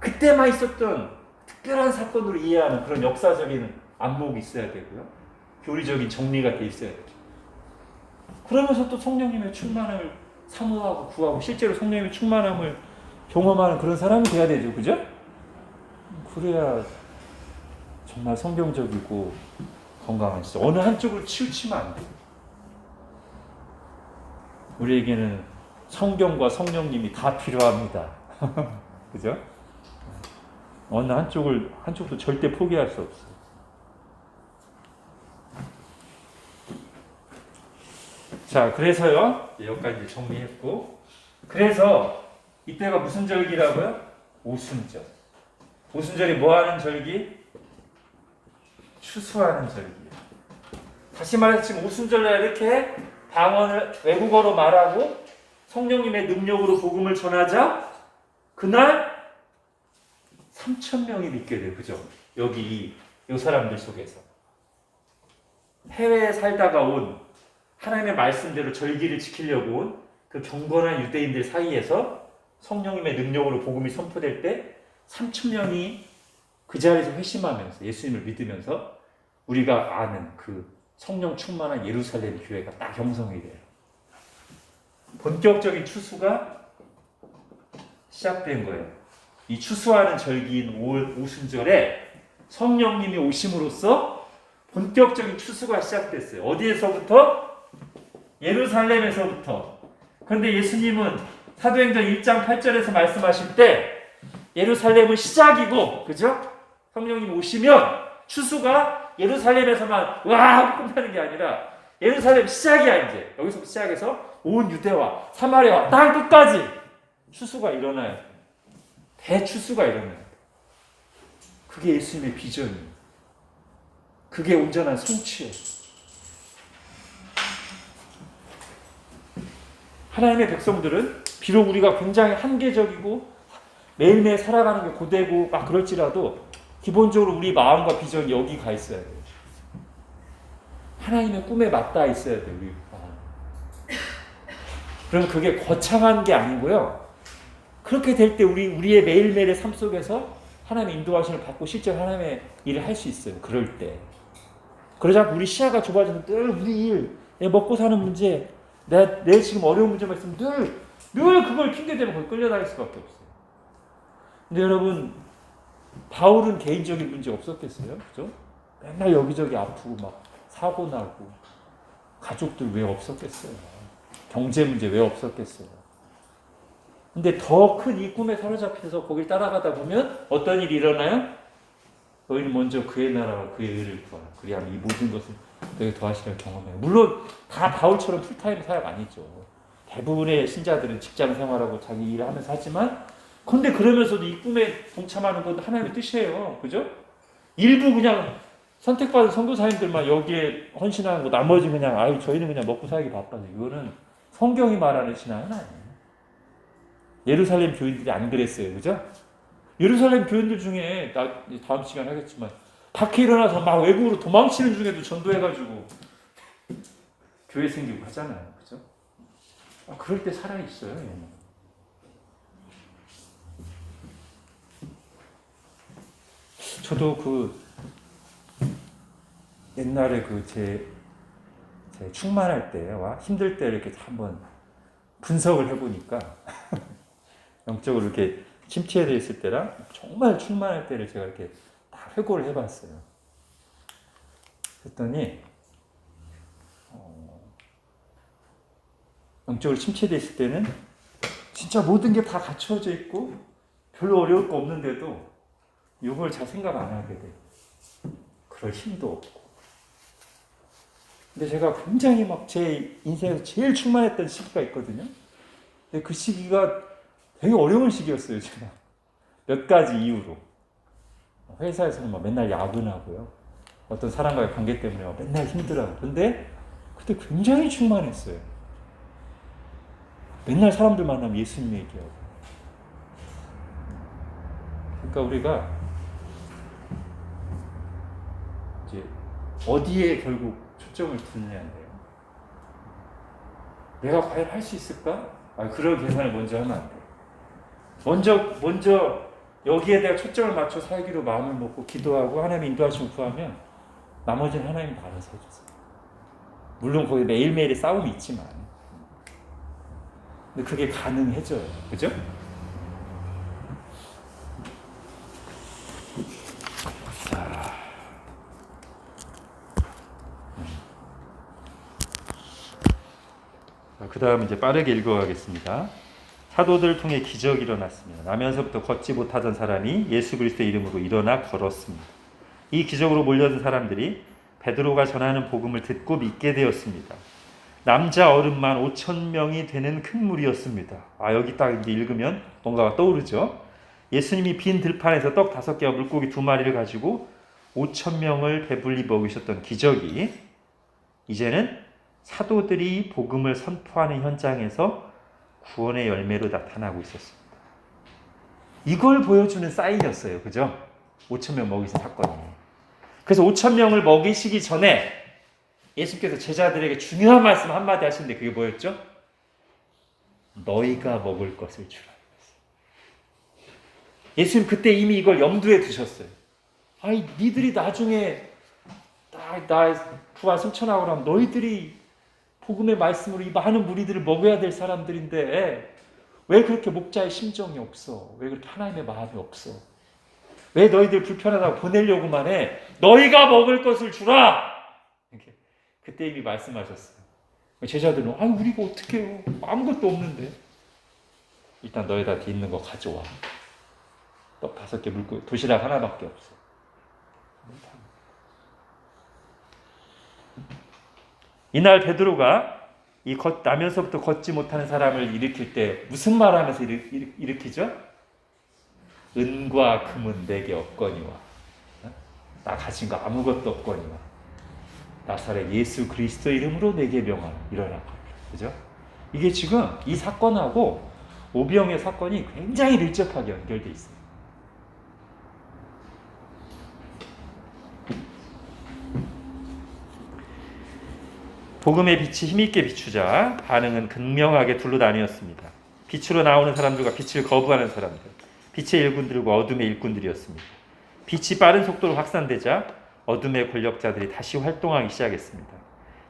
그때만 있었던 특별한 사건으로 이해하는 그런 역사적인 안목이 있어야 되고요. 교리적인 정리가 돼 있어야 되죠. 그러면서 또 성령님의 충만함을 사모하고 구하고 실제로 성령님의 충만함을 경험하는 그런 사람이 돼야 되죠. 그죠? 그래야 정말 성경적이고 건강한 시대. 어느 한쪽을 치우치면 안 돼요. 우리에게는 성경과 성령님이 다 필요합니다. 그죠? 어느 한쪽도 절대 포기할 수 없어요. 자, 그래서요, 여기까지 정리했고, 그래서 이때가 무슨 절기라고요? 오순절. 오순절이 뭐 하는 절기? 추수하는 절기예요. 다시 말해서 지금 오순절날 이렇게 방언을 외국어로 말하고 성령님의 능력으로 복음을 전하자 그날 3,000명이 믿게 돼요. 그죠? 여기 이 사람들 속에서 해외에 살다가 온 하나님의 말씀대로 절기를 지키려고 온 그 경건한 유대인들 사이에서 성령님의 능력으로 복음이 선포될 때 3,000명이 그 자리에서 회심하면서 예수님을 믿으면서 우리가 아는 그 성령 충만한 예루살렘 교회가 딱 형성이 돼요. 본격적인 추수가 시작된 거예요. 이 추수하는 절기인 오순절에 성령님이 오심으로써 본격적인 추수가 시작됐어요. 어디에서부터? 예루살렘에서부터. 그런데 예수님은 사도행전 1장 8절에서 말씀하실 때 예루살렘은 시작이고, 그죠? 성령님 오시면 추수가 예루살렘에서만 와 끝나는 게 아니라 예루살렘 시작이야. 이제 여기서 시작해서 온 유대와 사마리아와 땅 끝까지 추수가 일어나요. 대추수가 일어나요. 그게 예수님의 비전이에요. 그게 온전한 성취예요. 하나님의 백성들은 비록 우리가 굉장히 한계적이고 매일매일 살아가는 게 고되고 막 그럴지라도 기본적으로 우리 마음과 비전이 여기 가 있어야 돼요. 하나님의 꿈에 맞닿아 있어야 돼요. 우리 마음. 그럼 그게 거창한 게 아니고요. 그렇게 될 때 우리의 매일매일의 삶 속에서 하나님의 인도하심을 받고 실제 하나님의 일을 할 수 있어요. 그럴 때. 그러자 우리 시야가 좁아지면 늘 우리 일, 내 먹고 사는 문제, 내 지금 어려운 문제가 있으면 늘 그걸 핑계대고 거기 끌려다닐 수밖에 없어요. 근데 여러분, 바울은 개인적인 문제 없었겠어요? 그죠? 맨날 여기저기 아프고 막 사고 나고 가족들 왜 없었겠어요? 경제 문제 왜 없었겠어요? 근데 더 큰 이 꿈에 사로잡혀서 거길 따라가다 보면 어떤 일이 일어나요? 너희는 먼저 그의 나라와 그의 의를 구하라. 그리하면 이 모든 것을 너희 더하시려 경험해요. 물론 다 바울처럼 풀타임 사역 아니죠. 대부분의 신자들은 직장 생활하고 자기 일을 하면서 하지만 근데 그러면서도 이 꿈에 동참하는 것도 하나님의 뜻이에요. 그죠? 일부 그냥 선택받은 선교사님들만 여기에 헌신하는 거 나머지 그냥 저희는 그냥 먹고 살기 바빠서 이거는 성경이 말하는 신앙은 아니에요. 예루살렘 교인들이 안 그랬어요. 그죠? 예루살렘 교인들 중에 다음 시간에 하겠지만 밖에 일어나서 막 외국으로 도망치는 중에도 전도해가지고 교회 생기고 하잖아요. 그죠? 그럴 때 살아있어요. 얘는. 저도 옛날에 제 충만할 때와 힘들 때 이렇게 한번 분석을 해보니까 영적으로 이렇게 침체되어 있을 때랑 정말 충만할 때를 제가 이렇게 다 회고를 해봤어요. 그랬더니 영적으로 침체되어 있을 때는 진짜 모든 게 다 갖춰져 있고 별로 어려울 거 없는데도 이걸 잘 생각 안 하게 돼. 그럴 힘도 없고. 근데 제가 굉장히 막 제 인생에서 제일 충만했던 시기가 있거든요. 근데 그 시기가 되게 어려운 시기였어요, 제가. 몇 가지 이유로. 회사에서는 막 맨날 야근하고요. 어떤 사람과의 관계 때문에 막 맨날 힘들어하고. 근데 그때 굉장히 충만했어요. 맨날 사람들 만나면 예수님 얘기하고. 그러니까 우리가 이제 어디에 결국 초점을 두느냐인데요. 내가 과연 할 수 있을까? 그런 계산을 먼저 하면 안 돼요. 먼저 여기에 대해 초점을 맞춰 살기로 마음을 먹고 기도하고 하나님 인도하시고 구하면 나머지는 하나님이 알아서 해주세요. 물론 거기 매일매일의 싸움이 있지만 근데 그게 가능해져요. 그죠? 자, 그 다음 이제 빠르게 읽어가겠습니다. 사도들을 통해 기적이 일어났습니다. 나면서부터 걷지 못하던 사람이 예수 그리스도의 이름으로 일어나 걸었습니다. 이 기적으로 몰려든 사람들이 베드로가 전하는 복음을 듣고 믿게 되었습니다. 남자 어른만 5,000명이 되는 큰 무리였습니다. 여기 딱 이제 읽으면 뭔가가 떠오르죠. 예수님이 빈 들판에서 떡 5개와 물고기 2마리를 가지고 5,000명을 배불리 먹이셨던 기적이 이제는 사도들이 복음을 선포하는 현장에서 구원의 열매로 나타나고 있었습니다. 이걸 보여주는 사인이었어요. 그죠? 5,000명 먹이신 사건이. 그래서 5,000명을 먹이시기 전에 예수께서 제자들에게 중요한 말씀 한마디 하시는데 그게 뭐였죠? 너희가 먹을 것을 주라. 예수님 그때 이미 이걸 염두에 두셨어요. 니들이 나중에 나 부활 승천하고 나면 너희들이 복음의 말씀으로 이 많은 무리들을 먹여야 될 사람들인데 왜 그렇게 목자의 심정이 없어? 왜 그렇게 하나님의 마음이 없어? 왜 너희들 불편하다고 보내려고만 해? 너희가 먹을 것을 주라! 이렇게 그때 이미 말씀하셨어요. 제자들은 우리가 어떻게 해요? 아무것도 없는데. 일단 너희들한테 있는 거 가져와. 떡 5개 물고 도시락 하나밖에 없어. 이날 베드로가 이 나면서부터 걷지 못하는 사람을 일으킬 때 무슨 말하면서 일으키죠? 은과 금은 내게 없거니와 나 가진 거 아무것도 없거니와 나사렛 예수 그리스도 이름으로 내게 명하라 일어나. 그죠? 이게 지금 이 사건하고 오병의 사건이 굉장히 밀접하게 연결돼 있어요. 복음의 빛이 힘있게 비추자 반응은 극명하게 둘로 나뉘었습니다. 빛으로 나오는 사람들과 빛을 거부하는 사람들, 빛의 일꾼들과 어둠의 일꾼들이었습니다. 빛이 빠른 속도로 확산되자 어둠의 권력자들이 다시 활동하기 시작했습니다.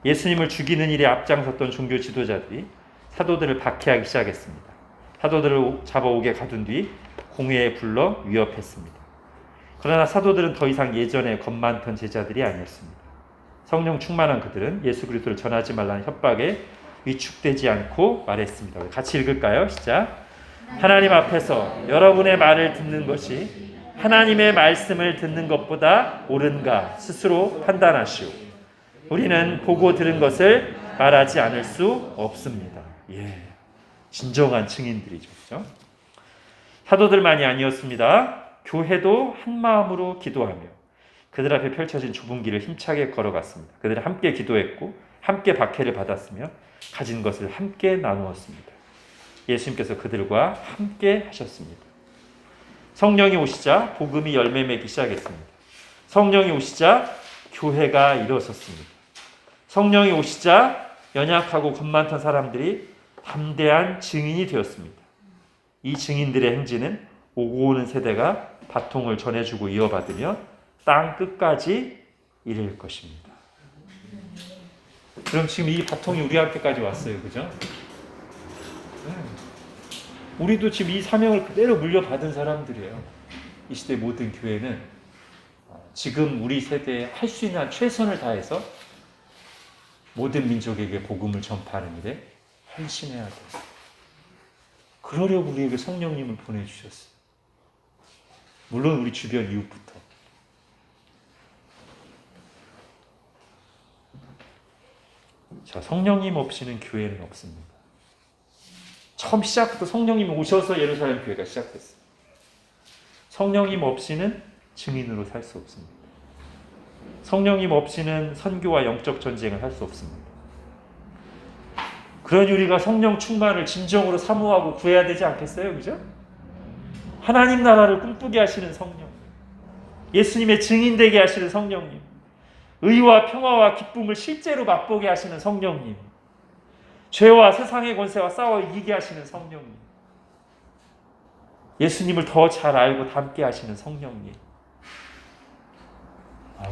예수님을 죽이는 일에 앞장섰던 종교 지도자들이 사도들을 박해하기 시작했습니다. 사도들을 잡아오게 가둔 뒤 공회에 불러 위협했습니다. 그러나 사도들은 더 이상 예전에 겁 많던 제자들이 아니었습니다. 성령 충만한 그들은 예수 그리스도를 전하지 말라는 협박에 위축되지 않고 말했습니다. 같이 읽을까요? 시작. 하나님 앞에서 여러분의 말을 듣는 것이 하나님의 말씀을 듣는 것보다 옳은가 스스로 판단하시오. 우리는 보고 들은 것을 말하지 않을 수 없습니다. 진정한 증인들이죠. 그렇죠? 사도들만이 아니었습니다. 교회도 한 마음으로 기도하며 그들 앞에 펼쳐진 좁은 길을 힘차게 걸어갔습니다. 그들은 함께 기도했고 함께 박해를 받았으며 가진 것을 함께 나누었습니다. 예수님께서 그들과 함께 하셨습니다. 성령이 오시자 복음이 열매 맺기 시작했습니다. 성령이 오시자 교회가 일어섰습니다. 성령이 오시자 연약하고 겁 많던 사람들이 담대한 증인이 되었습니다. 이 증인들의 행진은 오고 오는 세대가 바통을 전해주고 이어받으며 땅 끝까지 이를 것입니다. 그럼 지금 이 바통이 우리한테까지 왔어요. 그죠? 우리도 지금 이 사명을 그대로 물려받은 사람들이에요. 이 시대 모든 교회는 지금 우리 세대에 할 수 있는 최선을 다해서 모든 민족에게 복음을 전파하는 일에 헌신해야 돼요. 그러려고 우리에게 성령님을 보내주셨어요. 물론 우리 주변 이웃부터. 자, 성령님 없이는 교회는 없습니다. 처음 시작부터 성령님이 오셔서 예루살렘 교회가 시작됐어요. 성령님 없이는 증인으로 살 수 없습니다. 성령님 없이는 선교와 영적 전쟁을 할 수 없습니다. 그러니 우리가 성령 충만을 진정으로 사모하고 구해야 되지 않겠어요? 그죠? 하나님 나라를 꿈꾸게 하시는 성령, 예수님의 증인 되게 하시는 성령님, 의와 평화와 기쁨을 실제로 맛보게 하시는 성령님, 죄와 세상의 권세와 싸워 이기게 하시는 성령님, 예수님을 더 잘 알고 닮게 하시는 성령님.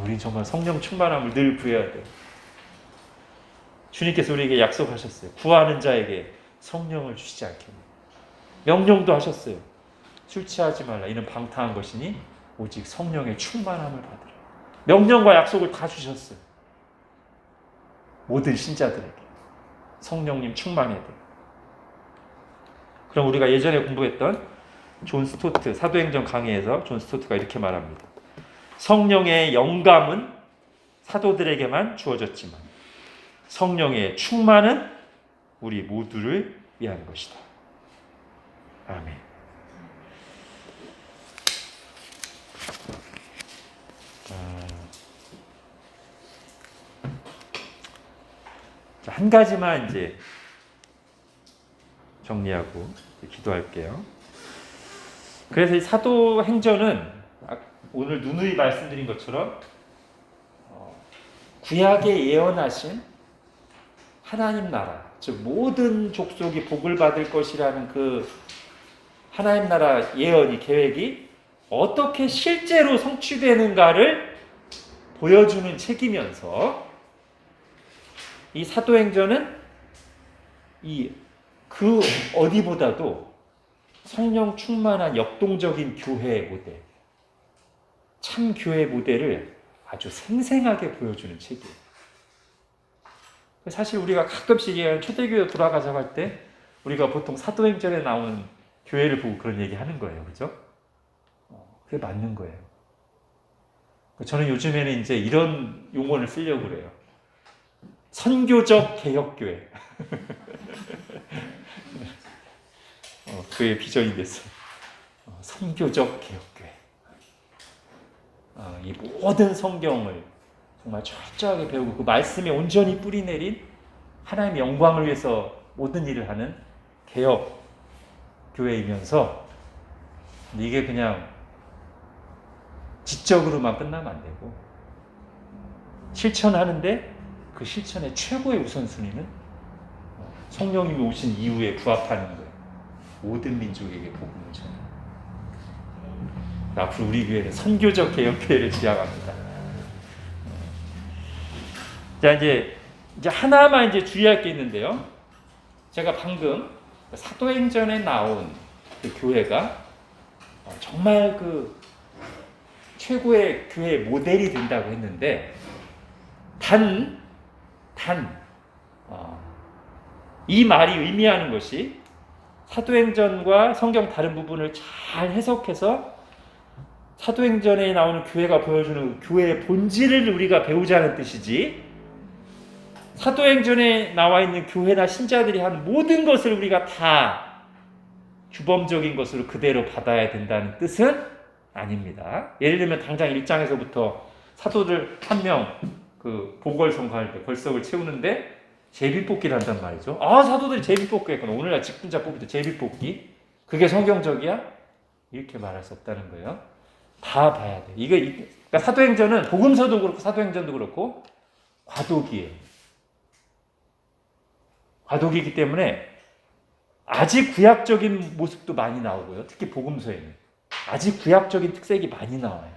우린 정말 성령 충만함을 늘 구해야 돼요. 주님께서 우리에게 약속하셨어요. 구하는 자에게 성령을 주시지 않겠느냐. 명령도 하셨어요. 술 취하지 말라. 이는 방탕한 것이니 오직 성령의 충만함을 받으라. 명령과 약속을 다 주셨어요. 모든 신자들에게 성령님 충만해야 돼요. 그럼 우리가 예전에 공부했던 존 스토트 사도행전 강해에서 존 스토트가 이렇게 말합니다. 성령의 영감은 사도들에게만 주어졌지만 성령의 충만은 우리 모두를 위한 것이다. 아멘. 한 가지만 이제 정리하고 기도할게요. 그래서 이 사도행전은 오늘 누누이 말씀드린 것처럼 구약에 예언하신 하나님 나라, 즉 모든 족속이 복을 받을 것이라는 그 하나님 나라 예언이, 계획이 어떻게 실제로 성취되는가를 보여주는 책이면서 이 사도행전은 그 어디보다도 성령 충만한 역동적인 교회의 모델, 참 교회 모델을 아주 생생하게 보여주는 책이에요. 사실 우리가 가끔씩 초대교회 돌아가자고 할 때 우리가 보통 사도행전에 나오는 교회를 보고 그런 얘기 하는 거예요. 그죠? 그게 맞는 거예요. 저는 요즘에는 이제 이런 용어를 쓰려고 그래요. 선교적 개혁교회. 그의 비전이 됐어요. 선교적 개혁교회. 이 모든 성경을 정말 철저하게 배우고 그 말씀에 온전히 뿌리 내린 하나님의 영광을 위해서 모든 일을 하는 개혁 교회이면서 이게 그냥 지적으로만 끝나면 안 되고 실천하는데 그 실천의 최고의 우선순위는 성령님이 오신 이후에 부합하는 거예요. 모든 민족에게 복음을 전하는. 앞으로 우리 교회는 선교적 개혁교회를 지향합니다. 자, 이제 하나만 이제 주의할 게 있는데요. 제가 방금 사도행전에 나온 그 교회가 정말 그 최고의 교회 모델이 된다고 했는데, 이 말이 의미하는 것이 사도행전과 성경 다른 부분을 잘 해석해서 사도행전에 나오는 교회가 보여주는 교회의 본질을 우리가 배우자는 뜻이지, 사도행전에 나와 있는 교회나 신자들이 하는 모든 것을 우리가 다 규범적인 것으로 그대로 받아야 된다는 뜻은 아닙니다. 예를 들면 당장 1장에서부터 사도들 한 명 그 보궐선거할 때 벌석을 채우는데 제비뽑기를 한단 말이죠. 사도들이 제비뽑기 했구나. 오늘날 직분자 뽑을 때 제비뽑기. 그게 성경적이야? 이렇게 말할 수 없다는 거예요. 다 봐야 돼. 그러니까 사도행전은 복음서도 그렇고 사도행전도 그렇고 과도기예요. 과도기이기 때문에 아직 구약적인 모습도 많이 나오고요. 특히 복음서에는 아직 구약적인 특색이 많이 나와요.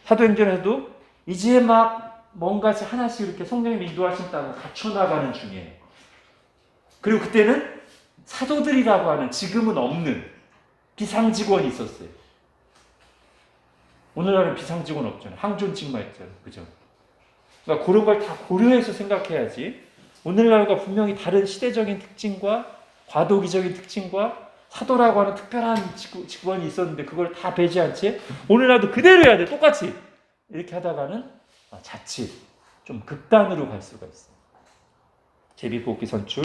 사도행전에도 이제 막 뭔가씩 하나씩 이렇게 성령님 인도하신다고 갖춰나가는 중이에요. 그리고 그때는 사도들이라고 하는 지금은 없는 비상직원이 있었어요. 오늘날은 비상직원 없잖아요. 항존직만 있잖아요. 그죠? 그러니까 그런 걸 다 고려해서 생각해야지. 오늘날과 분명히 다른 시대적인 특징과 과도기적인 특징과 사도라고 하는 특별한 직원이 있었는데 그걸 다 배제한 채 오늘날도 그대로 해야 돼. 똑같이. 이렇게 하다가는 자칫 좀 극단으로 갈 수가 있어요. 제비뽑기 선출,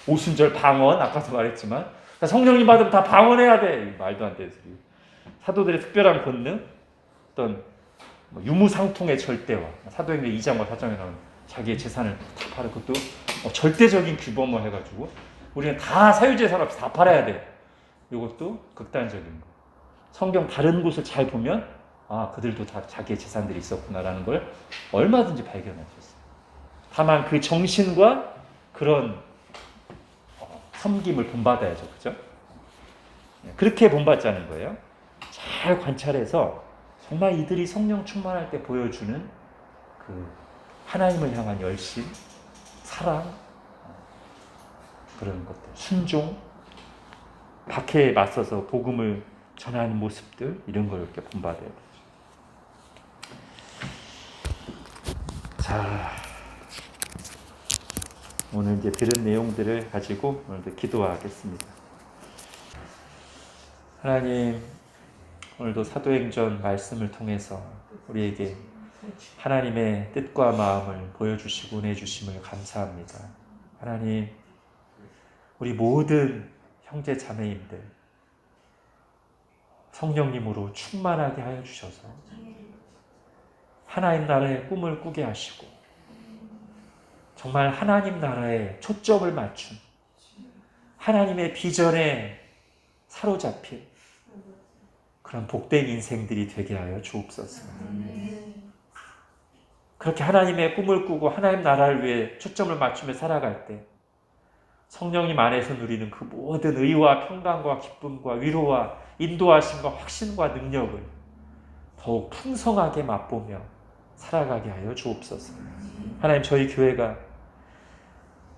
오순절 방언, 아까도 말했지만 그러니까 성령님 받으면 다 방언해야 돼. 말도 안 되는 소리. 사도들의 특별한 권능, 어떤 유무상통의 절대화, 사도행전 2장과 4장에 나오는 자기의 재산을 다 팔아. 그것도 절대적인 규범을 해가지고 우리는 다 사유재산 없이 다 팔아야 돼. 이것도 극단적인 거. 성경 다른 곳을 잘 보면 아, 그들도 다 자기의 재산들이 있었구나라는 걸 얼마든지 발견할 수 있어요. 다만 그 정신과 그런 섬김을 본받아야죠. 그죠? 그렇게 본받자는 거예요. 잘 관찰해서 정말 이들이 성령 충만할 때 보여주는 그 하나님을 향한 열심, 사랑, 그런 것들, 순종, 박해에 맞서서 복음을 전하는 모습들, 이런 걸 이렇게 본받아요. 자, 오늘 이제 들은 내용들을 가지고 오늘도 기도하겠습니다. 하나님, 오늘도 사도행전 말씀을 통해서 우리에게 하나님의 뜻과 마음을 보여주시고 내주심을 감사합니다. 하나님, 우리 모든 형제 자매님들 성령님으로 충만하게 하여 주셔서 하나님 나라의 꿈을 꾸게 하시고 정말 하나님 나라에 초점을 맞춘 하나님의 비전에 사로잡힌 그런 복된 인생들이 되게 하여 주옵소서. 그렇게 하나님의 꿈을 꾸고 하나님 나라를 위해 초점을 맞추며 살아갈 때 성령님 안에서 누리는 그 모든 의와 평강과 기쁨과 위로와 인도하심과 확신과 능력을 더욱 풍성하게 맛보며 살아가게 하여 주옵소서. 하나님, 저희 교회가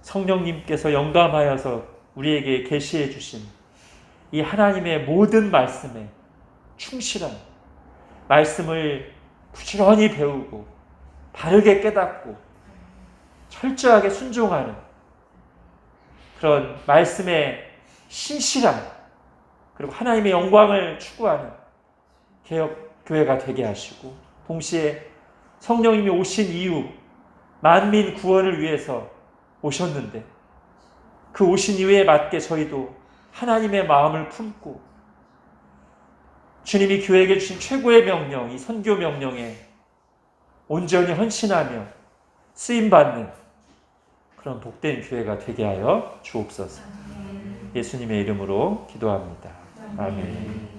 성령님께서 영감하여서 우리에게 계시해 주신 이 하나님의 모든 말씀에 충실한 말씀을 부지런히 배우고 바르게 깨닫고 철저하게 순종하는 그런 말씀의 신실함, 그리고 하나님의 영광을 추구하는 개혁교회가 되게 하시고, 동시에 성령님이 오신 이후 만민 구원을 위해서 오셨는데 그 오신 이유에 맞게 저희도 하나님의 마음을 품고 주님이 교회에게 주신 최고의 명령, 이 선교 명령에 온전히 헌신하며 쓰임받는 그런 복된 교회가 되게 하여 주옵소서. 예수님의 이름으로 기도합니다. 아멘.